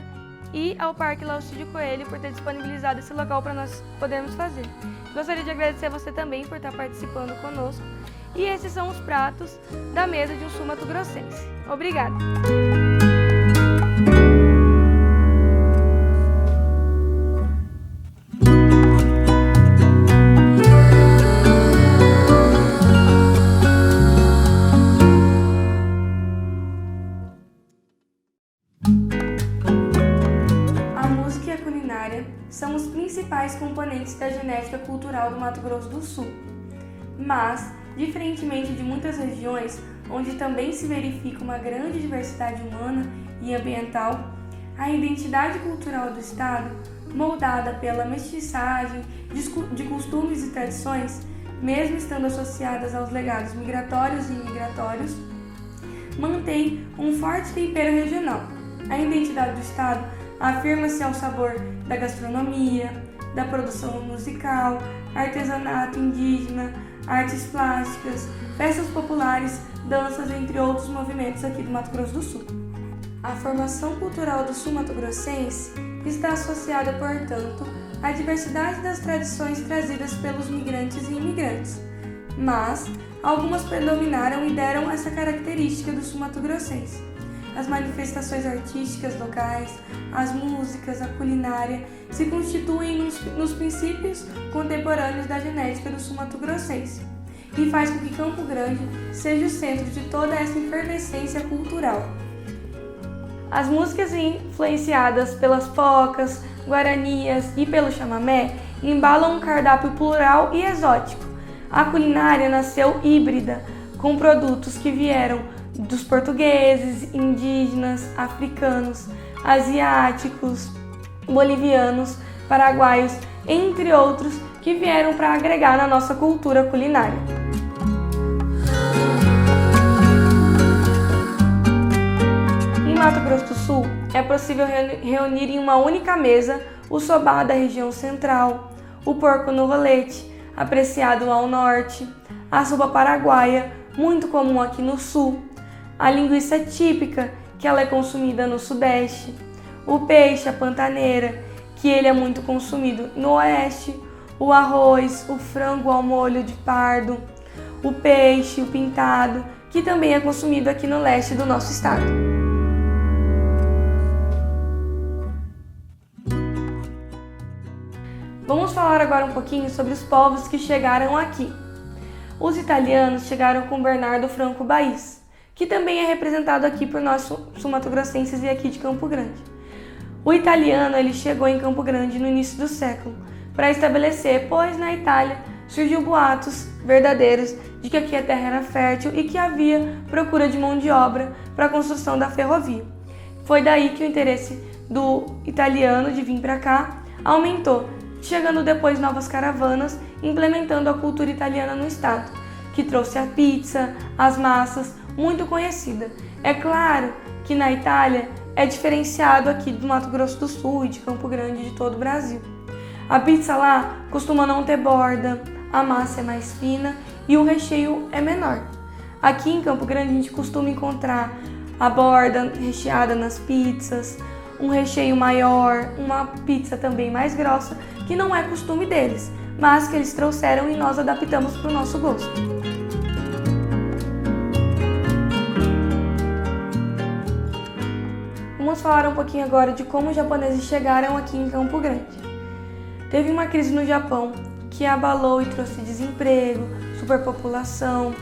e ao Parque Laustídio Coelho por ter disponibilizado esse local para nós podermos fazer. Gostaria de agradecer a você também por estar participando conosco. E esses são os pratos da mesa de um sul-mato-grossense. Obrigada! São os principais componentes da genética cultural do Mato Grosso do Sul. Mas, diferentemente de muitas regiões, onde também se verifica uma grande diversidade humana e ambiental, a identidade cultural do Estado, moldada pela mestiçagem de costumes e tradições, mesmo estando associadas aos legados migratórios e imigratórios, mantém um forte tempero regional. A identidade do Estado afirma-se ao sabor da gastronomia, da produção musical, artesanato indígena, artes plásticas, festas populares, danças, entre outros movimentos aqui do Mato Grosso do Sul. A formação cultural do sul-mato-grossense está associada, portanto, à diversidade das tradições trazidas pelos migrantes e imigrantes, mas algumas predominaram e deram essa característica do sul-mato-grossense. As manifestações artísticas locais, as músicas, a culinária se constituem nos princípios contemporâneos da genética do sul-mato-grossense e faz com que Campo Grande seja o centro de toda essa efervescência cultural. As músicas influenciadas pelas focas, guaranias e pelo chamamé embalam um cardápio plural e exótico. A culinária nasceu híbrida, com produtos que vieram dos portugueses, indígenas, africanos, asiáticos, bolivianos, paraguaios, entre outros, que vieram para agregar na nossa cultura culinária. Em Mato Grosso do Sul, é possível reunir em uma única mesa o sobá da região central, o porco no rolete, apreciado ao norte, a sopa paraguaia, muito comum aqui no sul, a linguiça típica, que ela é consumida no sudeste, o peixe, a pantaneira, que ele é muito consumido no oeste, o arroz, o frango ao molho de pardo, o peixe, o pintado, que também é consumido aqui no leste do nosso estado. Vamos falar agora um pouquinho sobre os povos que chegaram aqui. Os italianos chegaram com Bernardo Franco Baiz, que também é representado aqui por nós sul-mato-grossenses e aqui de Campo Grande. O italiano ele chegou em Campo Grande no início do século para estabelecer, pois na Itália surgiu boatos verdadeiros de que aqui a terra era fértil e que havia procura de mão de obra para a construção da ferrovia. Foi daí que o interesse do italiano de vir para cá aumentou, chegando depois novas caravanas, implementando a cultura italiana no estado, que trouxe a pizza, as massas, muito conhecida. É claro que na Itália é diferenciado aqui do Mato Grosso do Sul e de Campo Grande e de todo o Brasil. A pizza lá costuma não ter borda, a massa é mais fina e o recheio é menor. Aqui em Campo Grande a gente costuma encontrar a borda recheada nas pizzas, um recheio maior, uma pizza também mais grossa, que não é costume deles, mas que eles trouxeram e nós adaptamos para o nosso gosto. Vamos falar um pouquinho agora de como os japoneses chegaram aqui em Campo Grande. Teve uma crise no Japão que abalou e trouxe desemprego, superpopulação,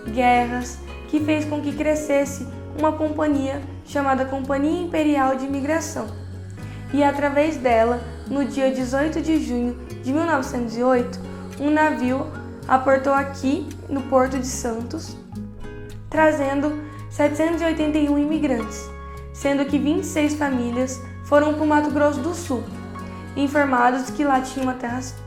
guerras, que fez com que crescesse uma companhia chamada Companhia Imperial de Imigração. E através dela, no dia 18 de junho de 1908, um navio aportou aqui no Porto de Santos, trazendo 781 imigrantes, sendo que 26 famílias foram para o Mato Grosso do Sul, informados que lá tinham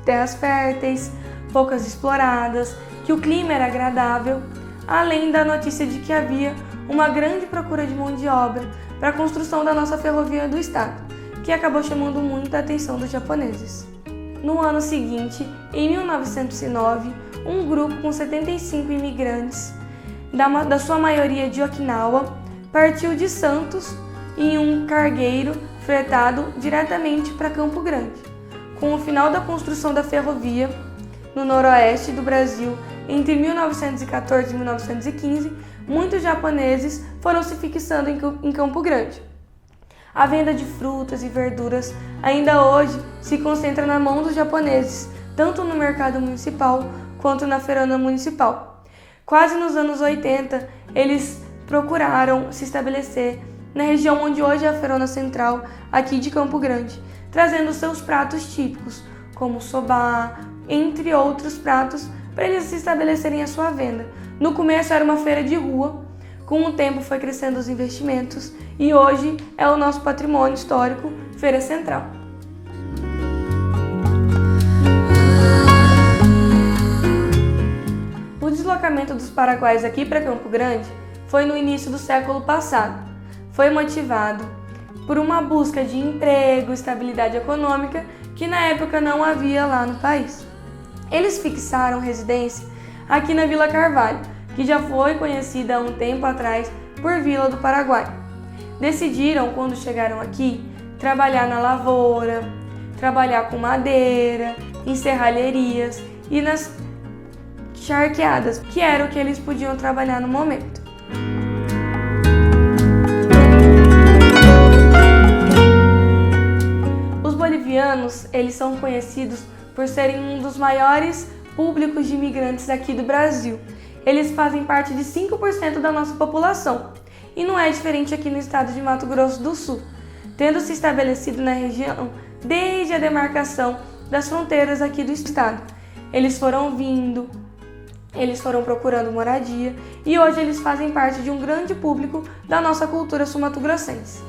terras férteis, poucas exploradas, que o clima era agradável, além da notícia de que havia uma grande procura de mão de obra para a construção da nossa ferrovia do estado, que acabou chamando muito a atenção dos japoneses. No ano seguinte, em 1909, um grupo com 75 imigrantes, da sua maioria de Okinawa, partiu de Santos em um cargueiro fretado diretamente para Campo Grande. Com o final da construção da ferrovia no noroeste do Brasil, entre 1914 e 1915, muitos japoneses foram se fixando em Campo Grande. A venda de frutas e verduras ainda hoje se concentra na mão dos japoneses, tanto no mercado municipal quanto na feirana municipal. Quase nos anos 80, eles procuraram se estabelecer na região onde hoje é a feirana central, aqui de Campo Grande, trazendo seus pratos típicos, como soba, entre outros pratos, para eles se estabelecerem a sua venda. No começo era uma feira de rua, com o tempo foi crescendo os investimentos e hoje é o nosso patrimônio histórico, Feira Central. O deslocamento dos paraguaios aqui para Campo Grande foi no início do século passado. Foi motivado por uma busca de emprego, estabilidade econômica, que na época não havia lá no país. Eles fixaram residência aqui na Vila Carvalho, que já foi conhecida há um tempo atrás por Vila do Paraguai. Decidiram, quando chegaram aqui, trabalhar na lavoura, trabalhar com madeira, em serralherias e nas charqueadas, que era o que eles podiam trabalhar no momento. Os bolivianos, eles são conhecidos por serem um dos maiores públicos de imigrantes aqui do Brasil. Eles fazem parte de 5% da nossa população, e não é diferente aqui no estado de Mato Grosso do Sul, tendo se estabelecido na região desde a demarcação das fronteiras aqui do estado. Eles foram vindo, eles foram procurando moradia, e hoje eles fazem parte de um grande público da nossa cultura sul-mato-grossense.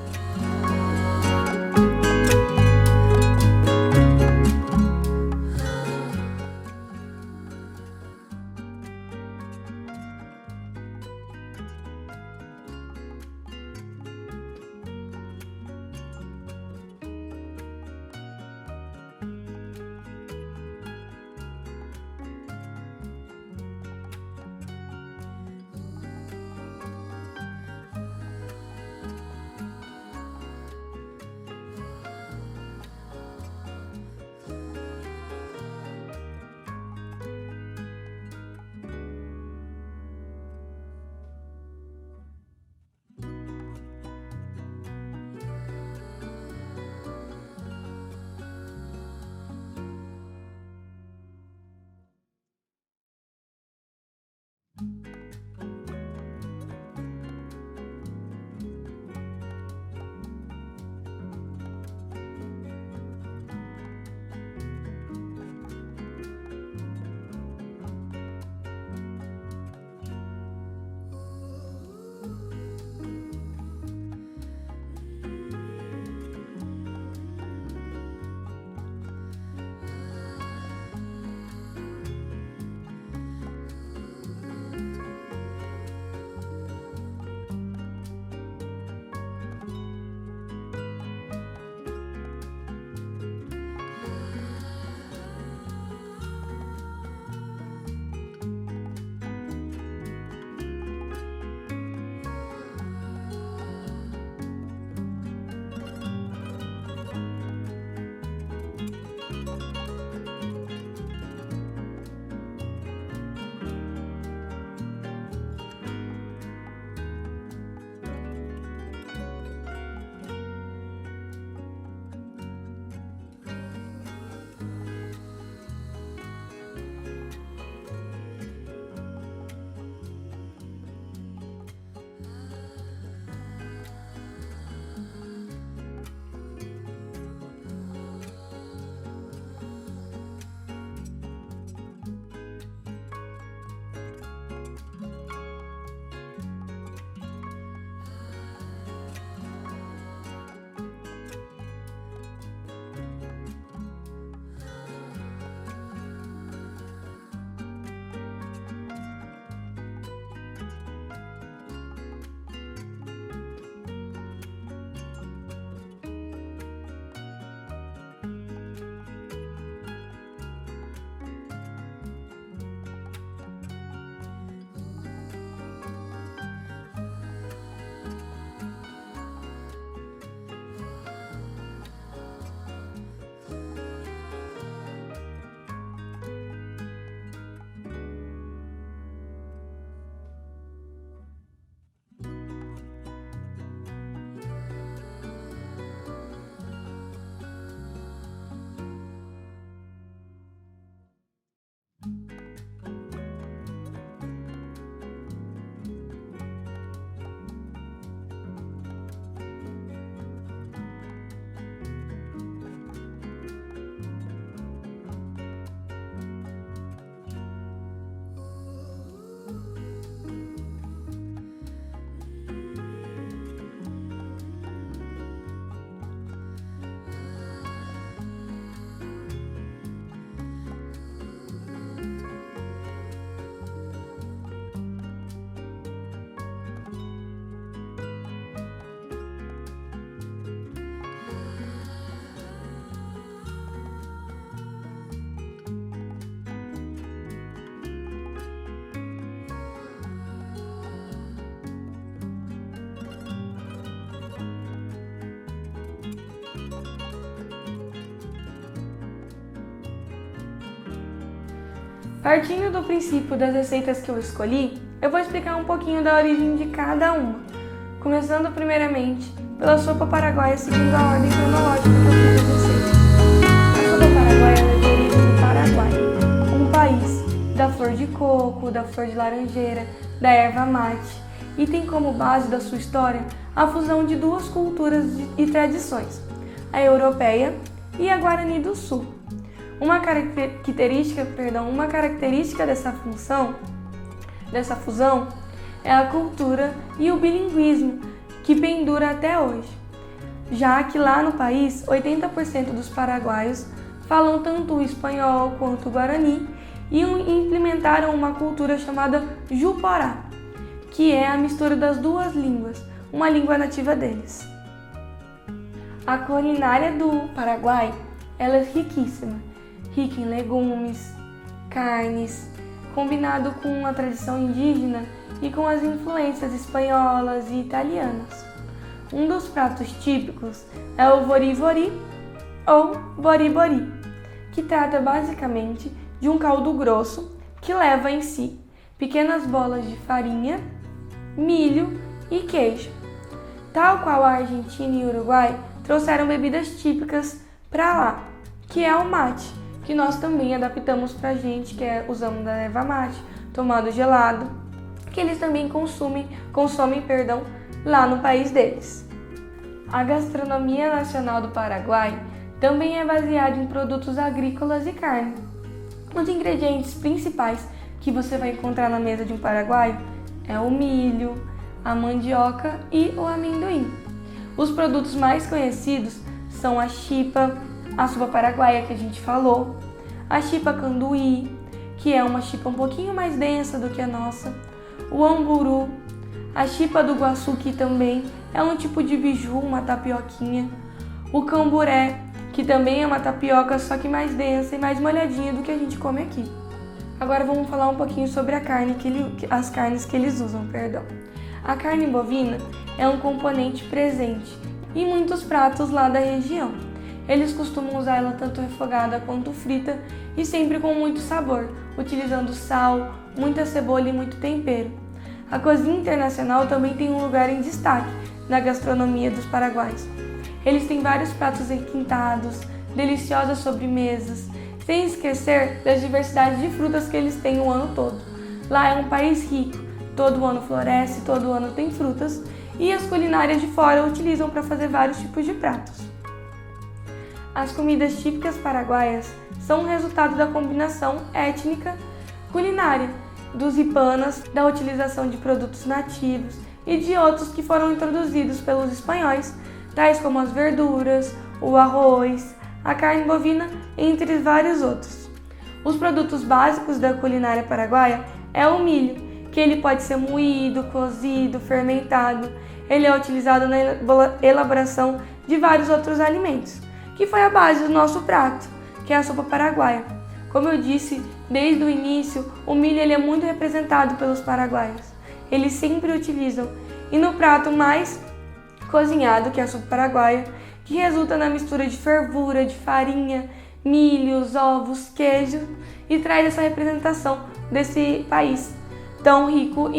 Partindo do princípio das receitas que eu escolhi, eu vou explicar um pouquinho da origem de cada uma, começando primeiramente pela sopa paraguaia seguindo a ordem cronológica das receitas. A sopa paraguaia é de origem do Paraguai, um país da flor de coco, da flor de laranjeira, da erva mate, e tem como base da sua história a fusão de duas culturas e tradições, a europeia e a Guarani do Sul. Uma característica dessa fusão é a cultura e o bilinguismo, que pendura até hoje, já que lá no país 80% dos paraguaios falam tanto o espanhol quanto o guarani e implementaram uma cultura chamada Juporá, que é a mistura das duas línguas, uma língua nativa deles. A culinária do Paraguai ela é riquíssima, rica em legumes, carnes, combinado com a tradição indígena e com as influências espanholas e italianas. Um dos pratos típicos é o vori-vori ou bori-bori, que trata basicamente de um caldo grosso que leva em si pequenas bolas de farinha, milho e queijo. Tal qual a Argentina e o Uruguai trouxeram bebidas típicas para lá, que é o mate, que nós também adaptamos pra gente, usamos da erva mate, tomado gelado, que eles também consomem lá no país deles. A gastronomia nacional do Paraguai também é baseada em produtos agrícolas e carne. Os ingredientes principais que você vai encontrar na mesa de um paraguaio é o milho, a mandioca e o amendoim. Os produtos mais conhecidos são a chipa, a sopa paraguaia que a gente falou, a chipa canduí, que é uma chipa um pouquinho mais densa do que a nossa, o amburu, a chipa do guaçu, que também é um tipo de biju, uma tapioquinha, o camburé, que também é uma tapioca, só que mais densa e mais molhadinha do que a gente come aqui. Agora vamos falar um pouquinho sobre as carnes que eles usam. A carne bovina é um componente presente em muitos pratos lá da região. Eles costumam usar ela tanto refogada quanto frita e sempre com muito sabor, utilizando sal, muita cebola e muito tempero. A cozinha internacional também tem um lugar em destaque na gastronomia dos paraguaios. Eles têm vários pratos requintados, deliciosas sobremesas, sem esquecer das diversidades de frutas que eles têm o ano todo. Lá é um país rico, todo ano floresce, todo ano tem frutas e as culinárias de fora utilizam para fazer vários tipos de pratos. As comidas típicas paraguaias são o resultado da combinação étnica culinária dos ipanas, da utilização de produtos nativos e de outros que foram introduzidos pelos espanhóis, tais como as verduras, o arroz, a carne bovina, entre vários outros. Os produtos básicos da culinária paraguaia é o milho, que ele pode ser moído, cozido, fermentado. Ele é utilizado na elaboração de vários outros alimentos, que foi a base do nosso prato, que é a sopa paraguaia. Como eu disse desde o início, o milho ele é muito representado pelos paraguaios. Eles sempre utilizam. E no prato mais cozinhado, que é a sopa paraguaia, que resulta na mistura de fervura, de farinha, milhos, ovos, queijo, e traz essa representação desse país tão rico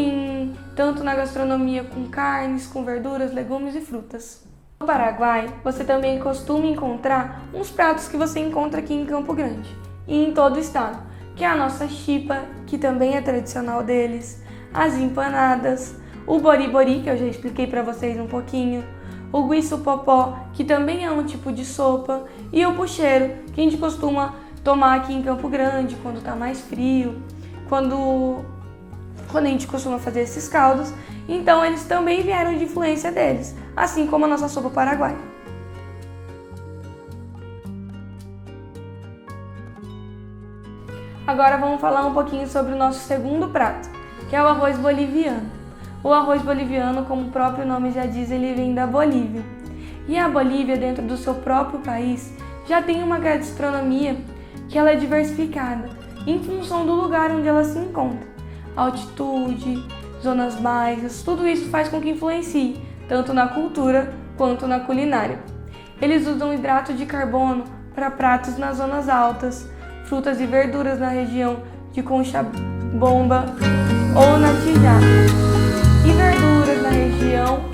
tanto na gastronomia com carnes, com verduras, legumes e frutas. No Paraguai, você também costuma encontrar uns pratos que você encontra aqui em Campo Grande e em todo o estado, que é a nossa chipa, que também é tradicional deles, as empanadas, o bori-bori, que eu já expliquei para vocês um pouquinho, o guiçu-popó, que também é um tipo de sopa, e o pucheiro, que a gente costuma tomar aqui em Campo Grande quando está mais frio, quando a gente costuma fazer esses caldos. Então eles também vieram de influência deles, assim como a nossa sopa paraguaia. Agora vamos falar um pouquinho sobre o nosso segundo prato, que é o arroz boliviano. O arroz boliviano, como o próprio nome já diz, ele vem da Bolívia. E a Bolívia, dentro do seu próprio país, já tem uma gastronomia que ela é diversificada, em função do lugar onde ela se encontra. Altitude, zonas baixas, tudo isso faz com que influencie, tanto na cultura quanto na culinária. Eles usam hidrato de carbono para pratos nas zonas altas, frutas e verduras na região de concha bomba ou na tijara. E verduras na região,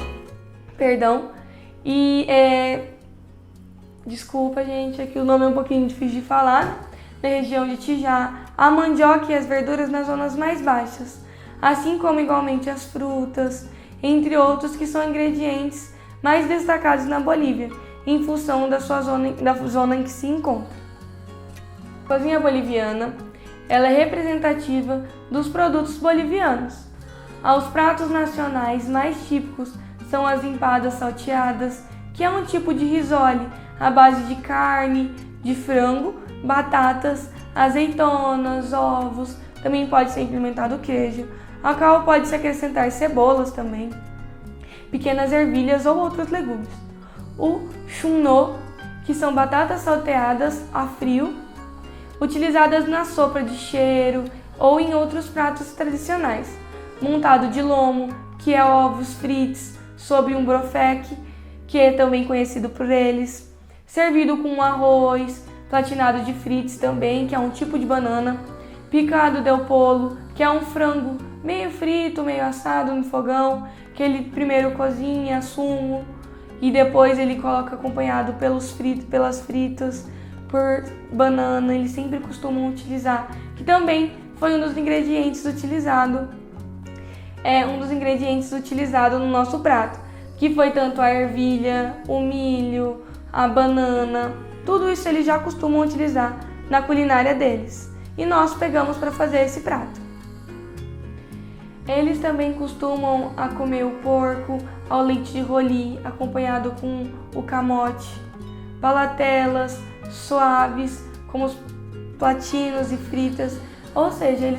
desculpa gente, aqui o nome é um pouquinho difícil de falar, na região de Tijá, a mandioca e as verduras nas zonas mais baixas, assim como igualmente as frutas, entre outros que são ingredientes mais destacados na Bolívia, em função da zona em que se encontra. A cozinha boliviana, ela é representativa dos produtos bolivianos. Os pratos nacionais mais típicos são as empadas salteadas, que é um tipo de risole à base de carne, de frango, batatas, azeitonas, ovos, também pode ser implementado queijo, ao qual pode-se acrescentar cebolas também, pequenas ervilhas ou outros legumes. O chunô, que são batatas salteadas a frio, utilizadas na sopa de cheiro ou em outros pratos tradicionais. Montado de lomo, que é ovos fritos sobre um brofeque, que é também conhecido por eles. Servido com arroz, platinado de fritos também, que é um tipo de banana. Picado del polo, que é um frango meio frito, meio assado no fogão, que ele primeiro cozinha, sumo, e depois ele coloca acompanhado pelas fritas, por banana, eles sempre costumam utilizar, que também foi um dos ingredientes utilizado no nosso prato, que foi tanto a ervilha, o milho, a banana, tudo isso eles já costumam utilizar na culinária deles, e nós pegamos para fazer esse prato. Eles também costumam a comer o porco ao leite de roli, acompanhado com o camote, palatelas suaves, como os platinos e fritas, ou seja, ele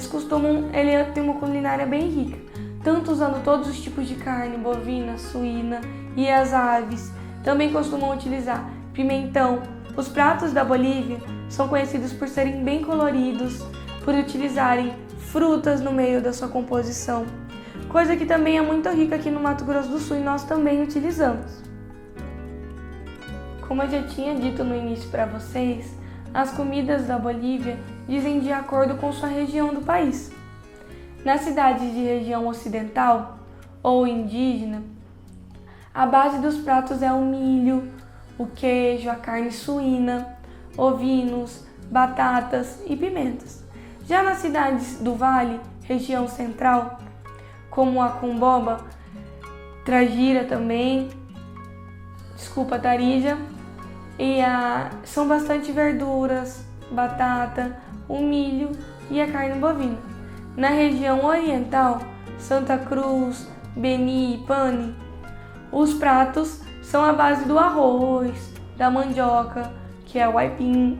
tem uma culinária bem rica, tanto usando todos os tipos de carne, bovina, suína e as aves. Também costumam utilizar pimentão. Os pratos da Bolívia são conhecidos por serem bem coloridos, por utilizarem frutas no meio da sua composição, coisa que também é muito rica aqui no Mato Grosso do Sul e nós também utilizamos. Como eu já tinha dito no início para vocês, as comidas da Bolívia dizem de acordo com sua região do país. Nas cidades de região ocidental ou indígena, a base dos pratos é o milho, o queijo, a carne suína, ovinos, batatas e pimentas. Já nas cidades do Vale, região central, como a Comboba, Tarija, são bastante verduras, batata, o milho e a carne bovina. Na região oriental, Santa Cruz, Beni e Pani, os pratos são a base do arroz, da mandioca, que é o aipim,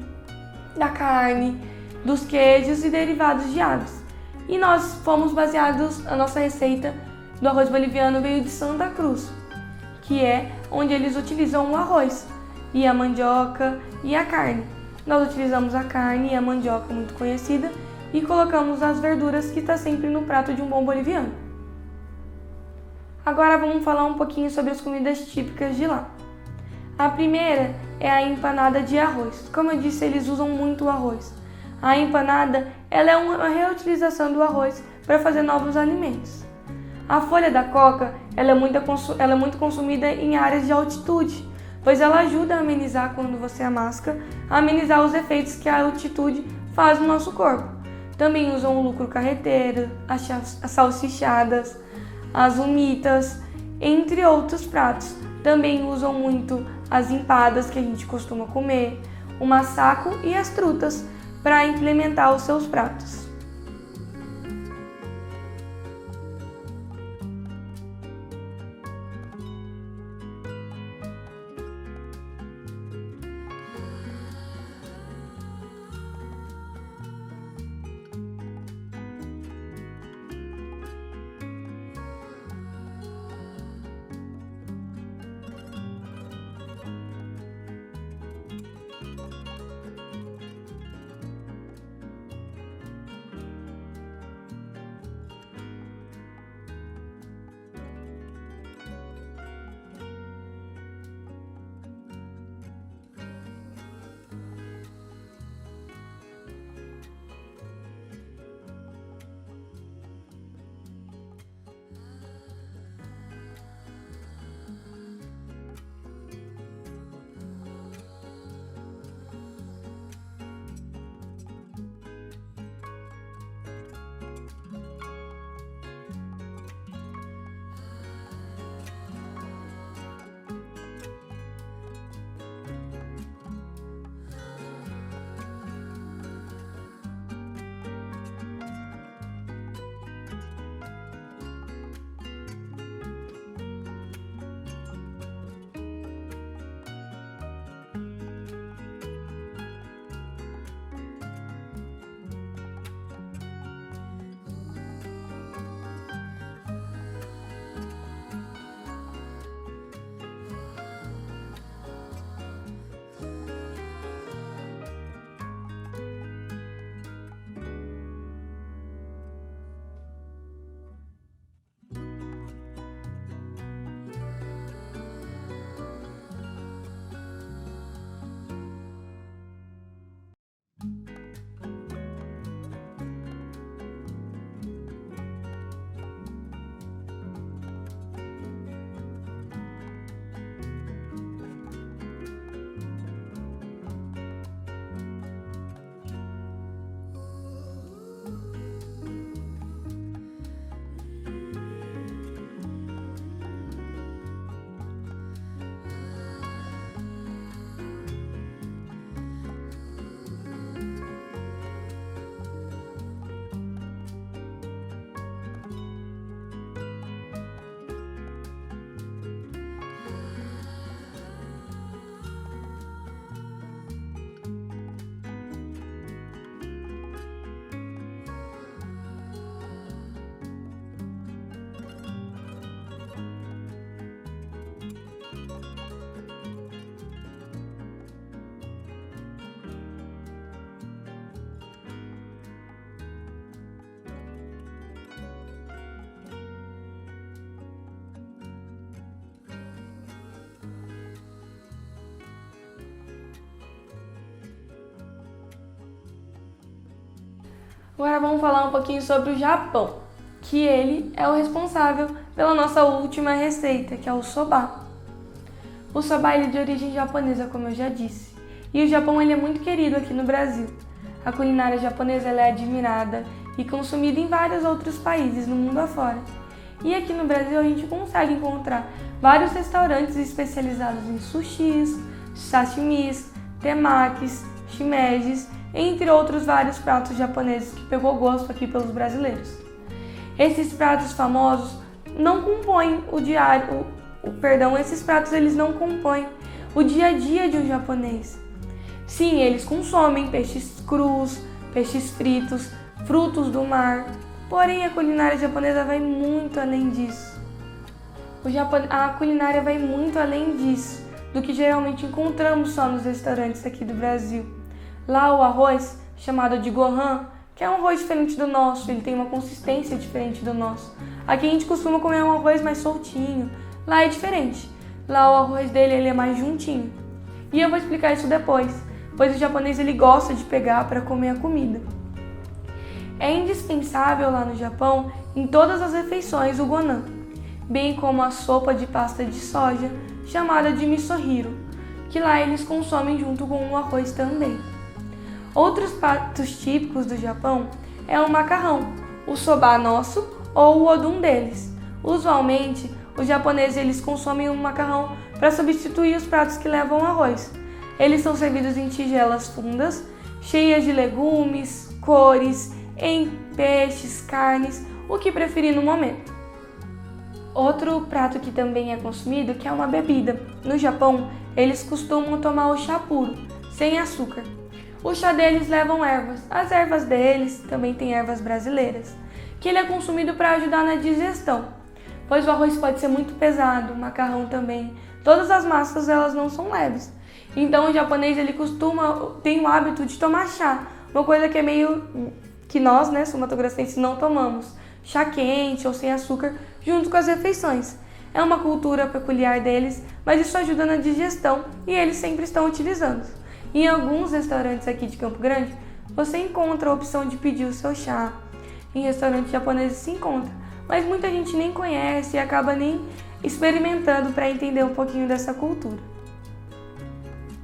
da carne, dos queijos e derivados de aves. E nós fomos baseados, a nossa receita do arroz boliviano veio de Santa Cruz, que é onde eles utilizam o arroz e a mandioca e a carne. Nós utilizamos a carne e a mandioca muito conhecida e colocamos as verduras que está sempre no prato de um bom boliviano. Agora vamos falar um pouquinho sobre as comidas típicas de lá. A primeira é a empanada de arroz. Como eu disse, eles usam muito o arroz. A empanada ela é uma reutilização do arroz para fazer novos alimentos. A folha da coca ela é muito consumida em áreas de altitude, pois ela ajuda a amenizar, quando você amasca, a amenizar os efeitos que a altitude faz no nosso corpo. Também usam o lucro carreteiro, as salsichadas, as humitas, entre outros pratos. Também usam muito as empadas que a gente costuma comer, o masaco e as trutas para implementar os seus pratos. Agora vamos falar um pouquinho sobre o Japão, que ele é o responsável pela nossa última receita, que é o soba. O soba ele é de origem japonesa, como eu já disse. E o Japão ele é muito querido aqui no Brasil. A culinária japonesa ela é admirada e consumida em vários outros países no mundo afora. E aqui no Brasil a gente consegue encontrar vários restaurantes especializados em sushis, sashimis, temakis, shimejis, entre outros vários pratos japoneses que pegou gosto aqui pelos brasileiros. Esses pratos famosos não compõem esses pratos eles não compõem o dia a dia de um japonês. Sim, eles consomem peixes crus, peixes fritos, frutos do mar, porém a culinária japonesa vai muito além disso. A culinária vai muito além disso, do que geralmente encontramos só nos restaurantes aqui do Brasil. Lá o arroz, chamado de gohan, que é um arroz diferente do nosso, ele tem uma consistência diferente do nosso. Aqui a gente costuma comer um arroz mais soltinho, lá é diferente. Lá o arroz dele ele é mais juntinho. E eu vou explicar isso depois, pois o japonês ele gosta de pegar para comer a comida. É indispensável lá no Japão, em todas as refeições, o gonan, bem como a sopa de pasta de soja, chamada de misohiro, que lá eles consomem junto com o arroz também. Outros pratos típicos do Japão é o macarrão, o soba nosso ou o odum deles. Usualmente, os japoneses eles consomem o macarrão para substituir os pratos que levam arroz. Eles são servidos em tigelas fundas, cheias de legumes, cores, em peixes, carnes, o que preferir no momento. Outro prato que também é consumido que é uma bebida. No Japão, eles costumam tomar o chá puro, sem açúcar. O chá deles levam ervas. As ervas deles também têm ervas brasileiras, que ele é consumido para ajudar na digestão, pois o arroz pode ser muito pesado, o macarrão também. Todas as massas elas não são leves. Então o japonês ele tem o hábito de tomar chá, uma coisa que é meio que nós, né, sul-mato-grossenses, não tomamos. Chá quente ou sem açúcar junto com as refeições. É uma cultura peculiar deles, mas isso ajuda na digestão e eles sempre estão utilizando. Em alguns restaurantes aqui de Campo Grande, você encontra a opção de pedir o seu chá. Em restaurantes japoneses se encontra, mas muita gente nem conhece e acaba nem experimentando para entender um pouquinho dessa cultura.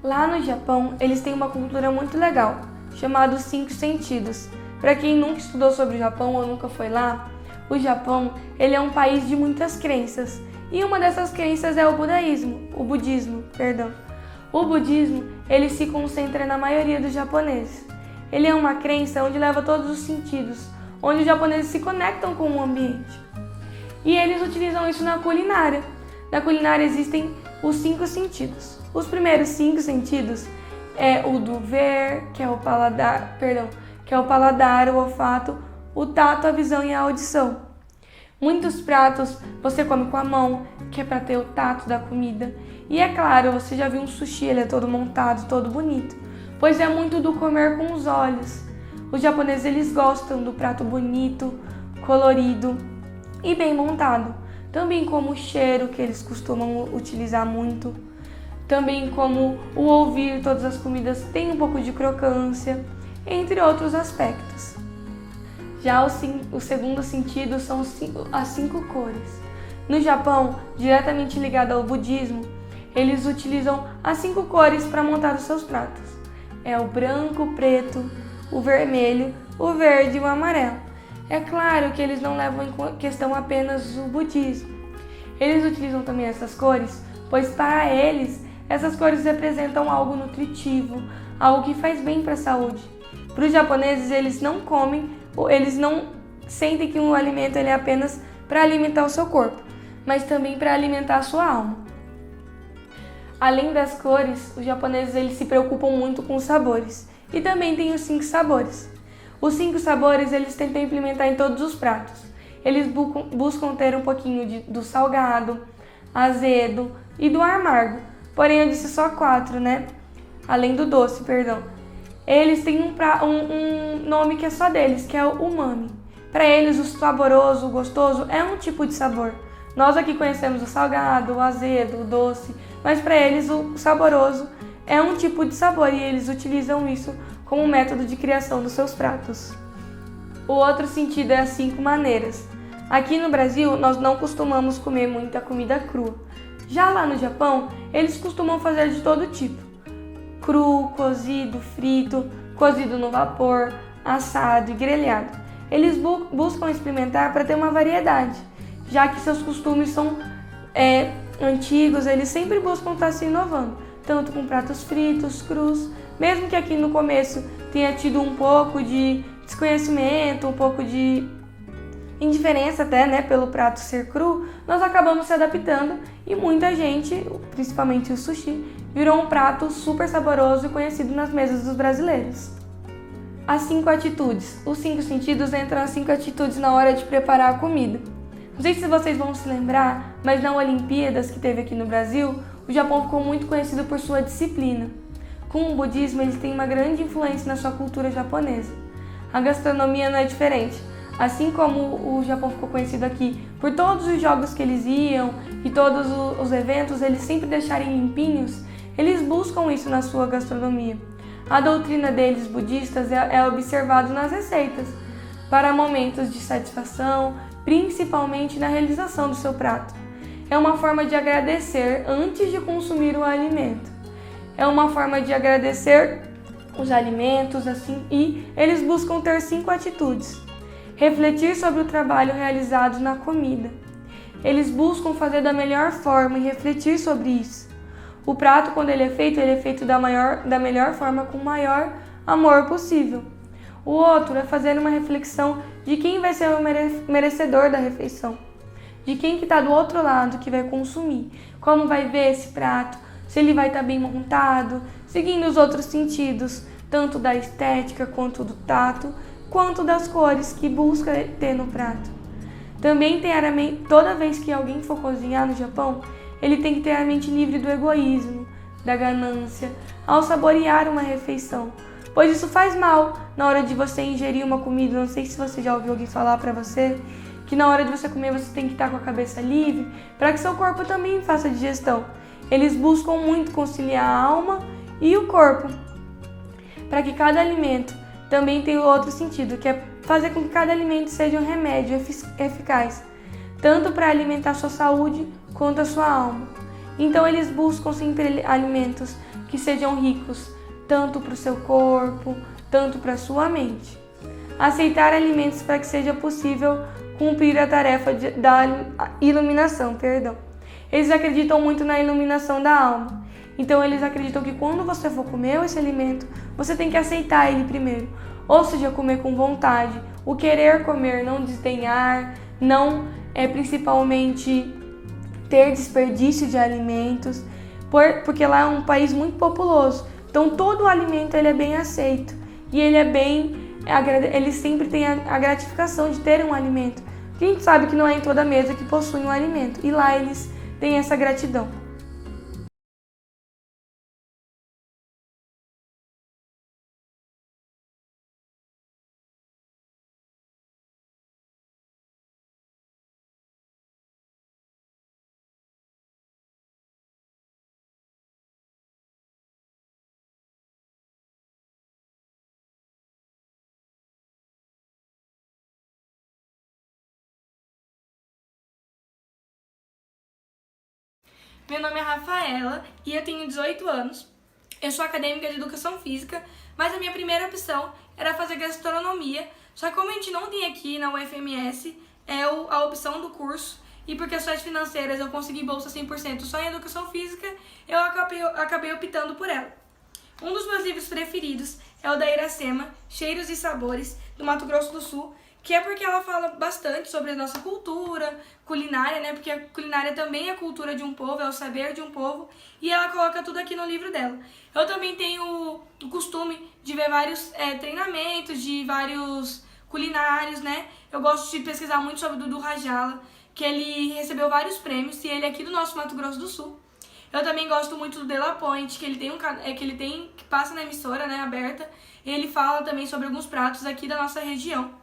Lá no Japão, eles têm uma cultura muito legal, chamada os 5 sentidos. Para quem nunca estudou sobre o Japão ou nunca foi lá, o Japão ele é um país de muitas crenças. E uma dessas crenças é o budismo. O budismo ele se concentra na maioria dos japoneses. Ele é uma crença onde leva todos os sentidos, onde os japoneses se conectam com o ambiente. E eles utilizam isso na culinária. Na culinária existem os 5 sentidos. Os primeiros 5 sentidos é o do ver, que é o paladar, o olfato, o tato, a visão e a audição. Muitos pratos você come com a mão, que é para ter o tato da comida. E é claro, você já viu um sushi, ele é todo montado, todo bonito, pois é muito do comer com os olhos. Os japoneses eles gostam do prato bonito, colorido e bem montado. Também como o cheiro, que eles costumam utilizar muito. Também como o ouvir todas as comidas tem um pouco de crocância, entre outros aspectos. Já o segundo sentido são as 5 cores. No Japão, diretamente ligado ao budismo, eles utilizam as 5 cores para montar os seus pratos. É o branco, o preto, o vermelho, o verde e o amarelo. É claro que eles não levam em questão apenas o budismo. Eles utilizam também essas cores, pois para eles, essas cores representam algo nutritivo, algo que faz bem para a saúde. Para os japoneses, eles não sentem que um alimento ele é apenas para alimentar o seu corpo, mas também para alimentar a sua alma. Além das cores, os japoneses eles se preocupam muito com os sabores e também tem os 5 sabores. Os 5 sabores eles tentam implementar em todos os pratos. Eles buscam ter um pouquinho do salgado, azedo e do amargo. Porém, eu disse só 4, né? Além do doce, Eles têm um nome que é só deles, que é o umami. Para eles, o saboroso, o gostoso é um tipo de sabor. Nós aqui conhecemos o salgado, o azedo, o doce, mas para eles o saboroso é um tipo de sabor e eles utilizam isso como método de criação dos seus pratos. O outro sentido é as 5 maneiras. Aqui no Brasil, nós não costumamos comer muita comida crua. Já lá no Japão, eles costumam fazer de todo tipo. Cru, cozido, frito, cozido no vapor, assado e grelhado. Eles buscam experimentar para ter uma variedade, já que seus costumes são antigos, eles sempre buscam estar se inovando, tanto com pratos fritos, crus, mesmo que aqui no começo tenha tido um pouco de desconhecimento, um pouco de indiferença até, né, pelo prato ser cru, nós acabamos se adaptando e muita gente, principalmente o sushi, virou um prato super saboroso e conhecido nas mesas dos brasileiros. As 5 atitudes. Os 5 sentidos entram as 5 atitudes na hora de preparar a comida. Não sei se vocês vão se lembrar, mas na Olimpíadas que teve aqui no Brasil, o Japão ficou muito conhecido por sua disciplina. Com o budismo, ele tem uma grande influência na sua cultura japonesa. A gastronomia não é diferente. Assim como o Japão ficou conhecido aqui por todos os jogos que eles iam e todos os eventos, eles sempre deixarem limpinhos, eles buscam isso na sua gastronomia. A doutrina deles, budistas, é observada nas receitas, para momentos de satisfação, principalmente na realização do seu prato. É uma forma de agradecer antes de consumir o alimento. É uma forma de agradecer os alimentos, assim, e eles buscam ter 5 atitudes. Refletir sobre o trabalho realizado na comida. Eles buscam fazer da melhor forma e refletir sobre isso. O prato, quando ele é feito da melhor forma, com o maior amor possível. O outro é fazer uma reflexão de quem vai ser o merecedor da refeição. De quem que está do outro lado, que vai consumir. Como vai ver esse prato, se ele vai estar bem montado, seguindo os outros sentidos, tanto da estética quanto do tato, quanto das cores que busca ter no prato. Também toda vez que alguém for cozinhar no Japão, ele tem que ter a mente livre do egoísmo, da ganância, ao saborear uma refeição. Pois isso faz mal na hora de você ingerir uma comida. Não sei se você já ouviu alguém falar para você que na hora de você comer você tem que estar com a cabeça livre para que seu corpo também faça digestão. Eles buscam muito conciliar a alma e o corpo, para que cada alimento também tenha outro sentido, que é fazer com que cada alimento seja um remédio eficaz, tanto para alimentar sua saúde quanto a sua alma. Então eles buscam sempre alimentos que sejam ricos, tanto para o seu corpo, tanto para a sua mente. Aceitar alimentos para que seja possível cumprir a tarefa da iluminação. Eles acreditam muito na iluminação da alma. Então eles acreditam que quando você for comer esse alimento, você tem que aceitar ele primeiro. Ou seja, comer com vontade, o querer comer, não desdenhar, não principalmente ter desperdício de alimentos, porque lá é um país muito populoso. Então todo o alimento ele é bem aceito e eles sempre têm a gratificação de ter um alimento. Porque a gente sabe que não é em toda mesa que possui um alimento e lá eles têm essa gratidão. Meu nome é Rafaela e eu tenho 18 anos. Eu sou acadêmica de Educação Física, mas a minha primeira opção era fazer gastronomia. Só que como a gente não tem aqui na UFMS, a opção do curso, e por questões financeiras eu consegui bolsa 100% só em Educação Física, eu acabei optando por ela. Um dos meus livros preferidos é o da Iracema, Cheiros e Sabores, do Mato Grosso do Sul, que é porque ela fala bastante sobre a nossa cultura, culinária, né? Porque a culinária também é a cultura de um povo, é o saber de um povo, e ela coloca tudo aqui no livro dela. Eu também tenho o costume de ver vários treinamentos de vários culinários, né? Eu gosto de pesquisar muito sobre o Dudu Rajala, que ele recebeu vários prêmios, e ele é aqui do nosso Mato Grosso do Sul. Eu também gosto muito do De La Point, que passa na emissora, né, aberta, e ele fala também sobre alguns pratos aqui da nossa região.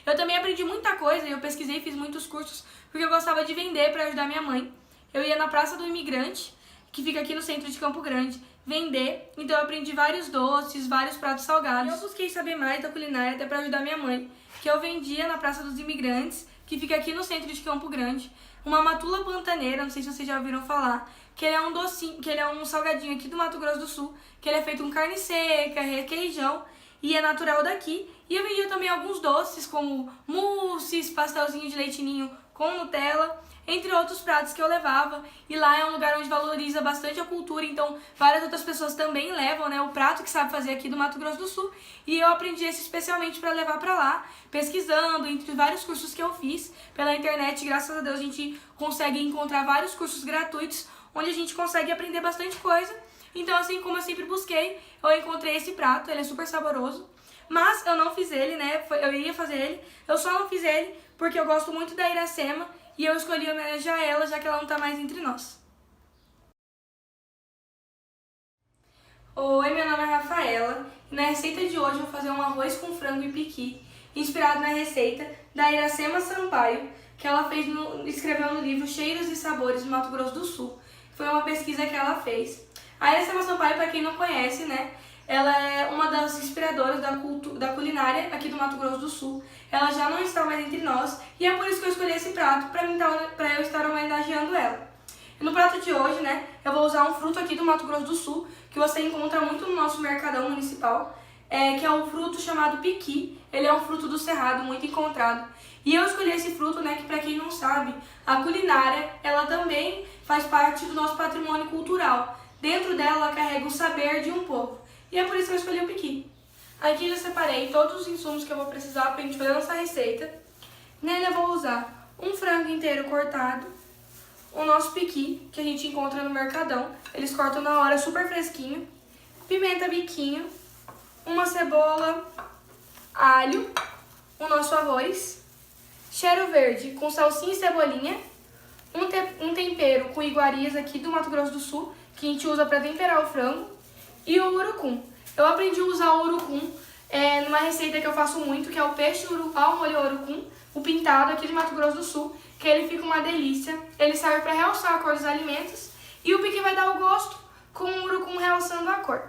Eu também aprendi muita coisa, eu pesquisei e fiz muitos cursos porque eu gostava de vender para ajudar minha mãe. Eu ia na Praça do Imigrante, que fica aqui no centro de Campo Grande, vender, então eu aprendi vários doces, vários pratos salgados. Eu busquei saber mais da culinária até para ajudar minha mãe. que eu vendia na Praça dos Imigrantes, que fica aqui no centro de Campo Grande, uma matula pantaneira, não sei se vocês já ouviram falar, que ele é um docinho, que ele é um salgadinho aqui do Mato Grosso do Sul, que ele é feito com carne seca, requeijão e é natural daqui. E eu vendia também alguns doces como mousses, pastelzinho de leite ninho com Nutella, entre outros pratos que eu levava. E lá é um lugar onde valoriza bastante a cultura, então várias outras pessoas também levam, né, o prato que sabe fazer aqui do Mato Grosso do Sul. E eu aprendi esse especialmente para levar para lá, pesquisando entre vários cursos que eu fiz pela internet. Graças a Deus a gente consegue encontrar vários cursos gratuitos onde a gente consegue aprender bastante coisa. Então, assim como eu sempre busquei, eu encontrei esse prato, ele é super saboroso. Mas eu não fiz ele, né? Eu iria fazer ele, eu só não fiz ele porque eu gosto muito da Iracema e eu escolhi homenagear ela, já que ela não tá mais entre nós. Oi, meu nome é Rafaela e na receita de hoje eu vou fazer um arroz com frango e piqui, inspirado na receita da Iracema Sampaio, que ela escreveu no livro Cheiros e Sabores do Mato Grosso do Sul. Foi uma pesquisa que ela fez. A Iracema Sampaio, para quem não conhece, né? Ela é uma das inspiradoras da culinária aqui do Mato Grosso do Sul. Ela já não está mais entre nós e é por isso que eu escolhi esse prato, para eu estar homenageando ela. E no prato de hoje, né, eu vou usar um fruto aqui do Mato Grosso do Sul, que você encontra muito no nosso mercadão municipal, que é um fruto chamado piqui. Ele é um fruto do cerrado, muito encontrado. E eu escolhi esse fruto, né, que para quem não sabe, a culinária, ela também faz parte do nosso patrimônio cultural. Dentro dela, ela carrega o saber de um povo. E é por isso que eu escolhi o piqui. Aqui eu já separei todos os insumos que eu vou precisar para a gente fazer nossa receita. Nele eu vou usar um frango inteiro cortado, o nosso piqui, que a gente encontra no mercadão. Eles cortam na hora, super fresquinho. Pimenta biquinho, uma cebola, alho, o nosso arroz, cheiro verde com salsinha e cebolinha, um tempero com iguarias aqui do Mato Grosso do Sul, que a gente usa para temperar o frango, e o urucum. Eu aprendi a usar o urucum numa receita que eu faço muito, que é o peixe ao molho urucum, o pintado aqui de Mato Grosso do Sul, que ele fica uma delícia. Ele serve para realçar a cor dos alimentos e o piqui vai dar o gosto com o urucum realçando a cor.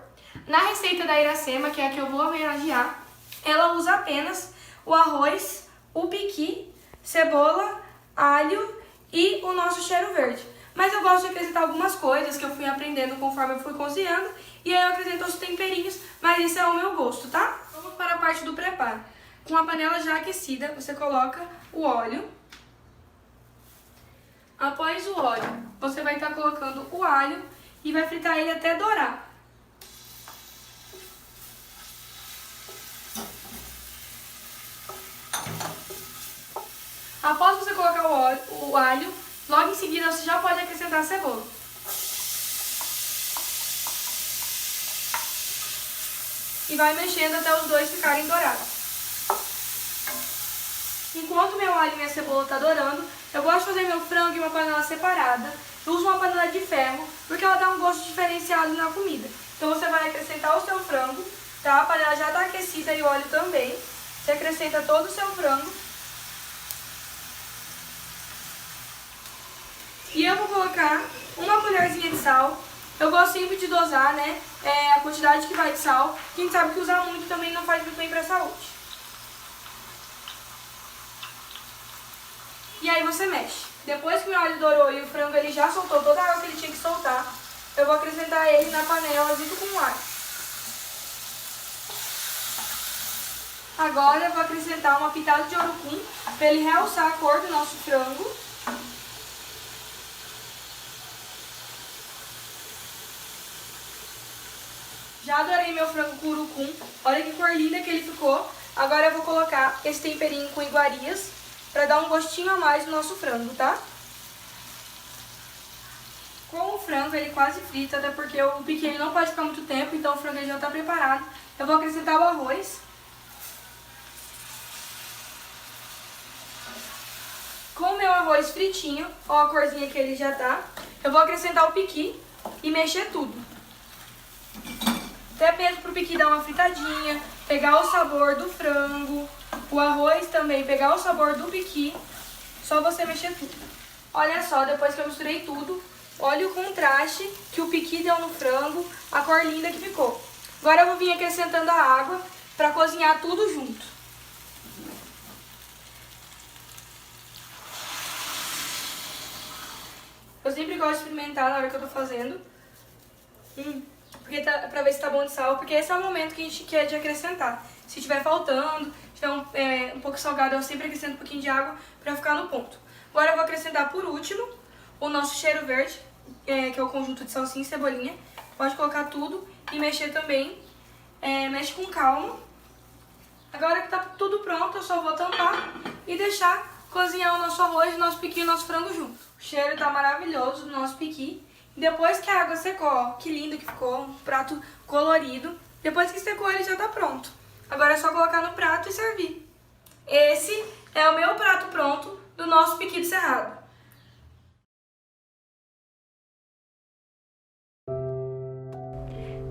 Na receita da Iracema, que é a que eu vou homenagear, ela usa apenas o arroz, o piqui, cebola, alho e o nosso cheiro verde. Mas eu gosto de acrescentar algumas coisas que eu fui aprendendo conforme eu fui cozinhando, e aí eu acrescento os temperinhos, mas isso é o meu gosto, tá? Vamos para a parte do preparo. Com a panela já aquecida, você coloca o óleo. Após o óleo, você vai estar colocando o alho e vai fritar ele até dourar. Após você colocar o alho, logo em seguida você já pode acrescentar a cebola. E vai mexendo até os dois ficarem dourados. Enquanto meu alho e minha cebola estão dourando, eu gosto de fazer meu frango em uma panela separada. Eu uso uma panela de ferro, porque ela dá um gosto diferenciado na comida. Então você vai acrescentar o seu frango, tá? A panela já está aquecida e o óleo também. Você acrescenta todo o seu frango. E eu vou colocar uma colherzinha de sal. Eu gosto sempre de dosar, né, a quantidade que vai de sal. A gente sabe que usar muito também não faz muito bem para a saúde. E aí você mexe. Depois que o meu óleo dourou e o frango ele já soltou toda a água que ele tinha que soltar, eu vou acrescentar ele na panela junto com o alho. Agora eu vou acrescentar uma pitada de urucum para ele realçar a cor do nosso frango. Já adorei meu frango com urucum. Olha que cor linda que ele ficou. Agora eu vou colocar esse temperinho com iguarias para dar um gostinho a mais no nosso frango, tá? Com o frango ele quase frito, até porque o piqui ele não pode ficar muito tempo, então o frango ele já está preparado. Eu vou acrescentar o arroz. Com o meu arroz fritinho, ó a corzinha que ele já tá, eu vou acrescentar o piqui e mexer tudo. Até mesmo pro piqui dar uma fritadinha, pegar o sabor do frango, o arroz também pegar o sabor do piqui, só você mexer tudo. Olha só, depois que eu misturei tudo, olha o contraste que o piqui deu no frango, a cor linda que ficou. Agora eu vou vir acrescentando a água para cozinhar tudo junto. Eu sempre gosto de experimentar na hora que eu tô fazendo. Porque pra ver se tá bom de sal, porque esse é o momento que a gente quer de acrescentar. Se tiver faltando, se tiver um pouco salgado, eu sempre acrescento um pouquinho de água pra ficar no ponto. Agora eu vou acrescentar por último o nosso cheiro verde, que é o conjunto de salsinha e cebolinha. Pode colocar tudo e mexer também. Mexe com calma. Agora que tá tudo pronto, eu só vou tampar e deixar cozinhar o nosso arroz, o nosso piqui e o nosso frango junto. O cheiro tá maravilhoso do nosso piqui. Depois que a água secou, ó, que lindo que ficou, um prato colorido. Depois que secou, ele já tá pronto. Agora é só colocar no prato e servir. Esse é o meu prato pronto do nosso piqui do Cerrado.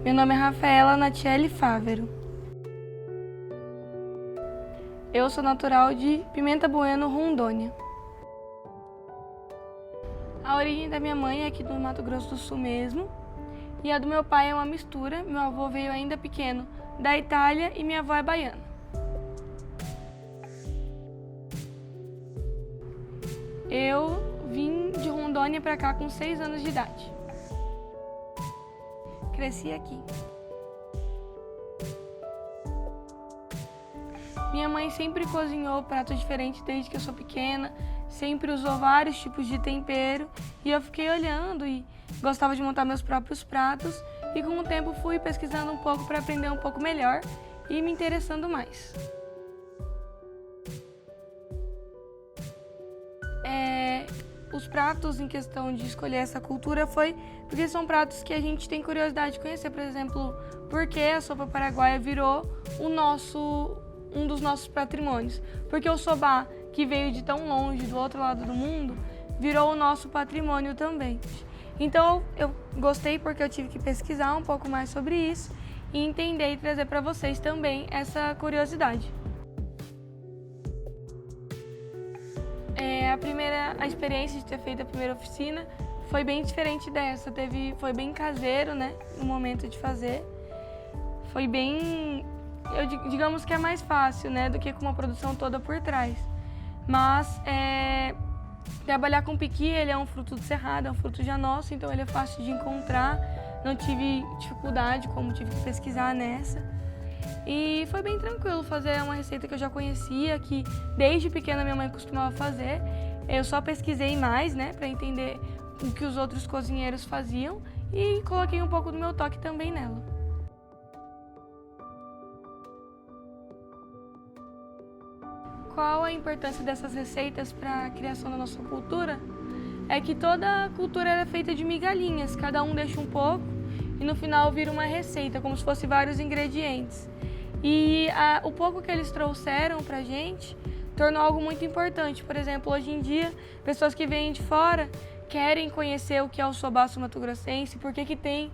Meu nome é Rafaela Natiele Fávero. Eu sou natural de Pimenta Bueno, Rondônia. A origem da minha mãe é aqui do Mato Grosso do Sul mesmo, e a do meu pai é uma mistura. Meu avô veio ainda pequeno da Itália e minha avó é baiana. Eu vim de Rondônia para cá com 6 anos de idade. Cresci aqui. Minha mãe sempre cozinhou pratos diferentes desde que eu sou pequena, sempre usou vários tipos de tempero e eu fiquei olhando e gostava de montar meus próprios pratos e com o tempo fui pesquisando um pouco para aprender um pouco melhor e me interessando mais. Os pratos em questão de escolher essa cultura foi porque são pratos que a gente tem curiosidade de conhecer. Por exemplo, por que a sopa paraguaia virou um dos nossos patrimônios. Porque o sobá, que veio de tão longe, do outro lado do mundo, virou o nosso patrimônio também. Então eu gostei porque eu tive que pesquisar um pouco mais sobre isso e entender e trazer para vocês também essa curiosidade. A experiência de ter feito a primeira oficina foi bem diferente dessa. Foi bem caseiro, né, no momento de fazer. Foi bem, digamos que é mais fácil, né, do que com uma produção toda por trás. Mas trabalhar com piqui, ele é um fruto do cerrado, é um fruto já nosso, então ele é fácil de encontrar. Não tive dificuldade, como tive que pesquisar nessa. E foi bem tranquilo fazer uma receita que eu já conhecia, que desde pequena minha mãe costumava fazer. Eu só pesquisei mais, né, para entender o que os outros cozinheiros faziam e coloquei um pouco do meu toque também nela. Qual a importância dessas receitas para a criação da nossa cultura? É que toda cultura é feita de migalhinhas, cada um deixa um pouco e no final vira uma receita, como se fosse vários ingredientes. E o pouco que eles trouxeram pra gente tornou algo muito importante. Por exemplo, hoje em dia, pessoas que vêm de fora querem conhecer o que é o sobá sul-mato-grossense, por que tem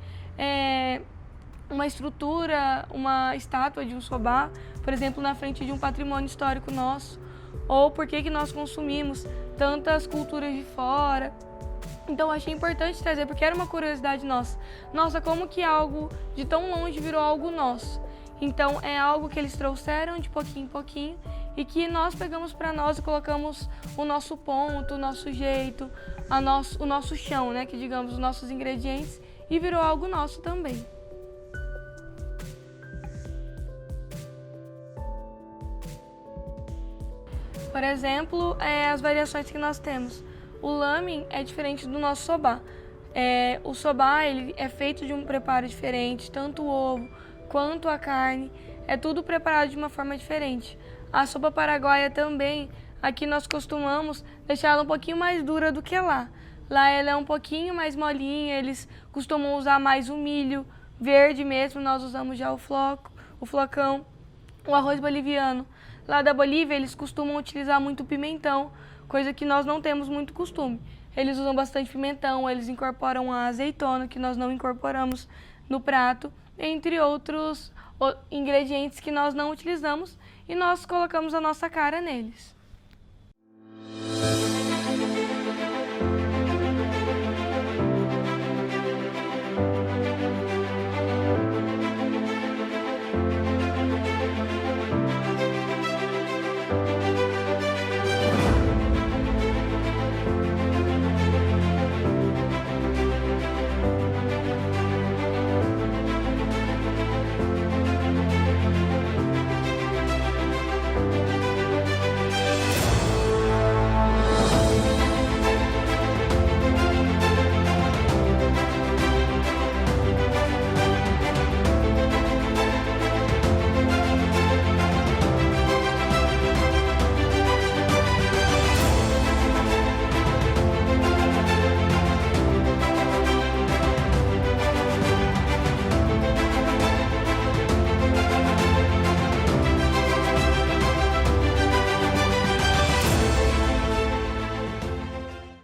uma estrutura, uma estátua de um sobá, por exemplo, na frente de um patrimônio histórico nosso, ou por que nós consumimos tantas culturas de fora. Então, eu achei importante trazer, porque era uma curiosidade nossa. Nossa, como que algo de tão longe virou algo nosso? Então, é algo que eles trouxeram de pouquinho em pouquinho e que nós pegamos para nós e colocamos o nosso ponto, o nosso jeito, o nosso chão, né? Que digamos, os nossos ingredientes e virou algo nosso também. Por exemplo, as variações que nós temos. O lamen é diferente do nosso sobá. O sobá ele é feito de um preparo diferente, tanto o ovo quanto a carne, é tudo preparado de uma forma diferente. A sopa paraguaia também, aqui nós costumamos deixar ela um pouquinho mais dura do que lá. Lá ela é um pouquinho mais molinha, eles costumam usar mais o milho verde mesmo, nós usamos já o flocão, o arroz boliviano. Lá da Bolívia eles costumam utilizar muito pimentão, coisa que nós não temos muito costume. Eles usam bastante pimentão, eles incorporam a azeitona, que nós não incorporamos no prato, entre outros ingredientes que nós não utilizamos e nós colocamos a nossa cara neles.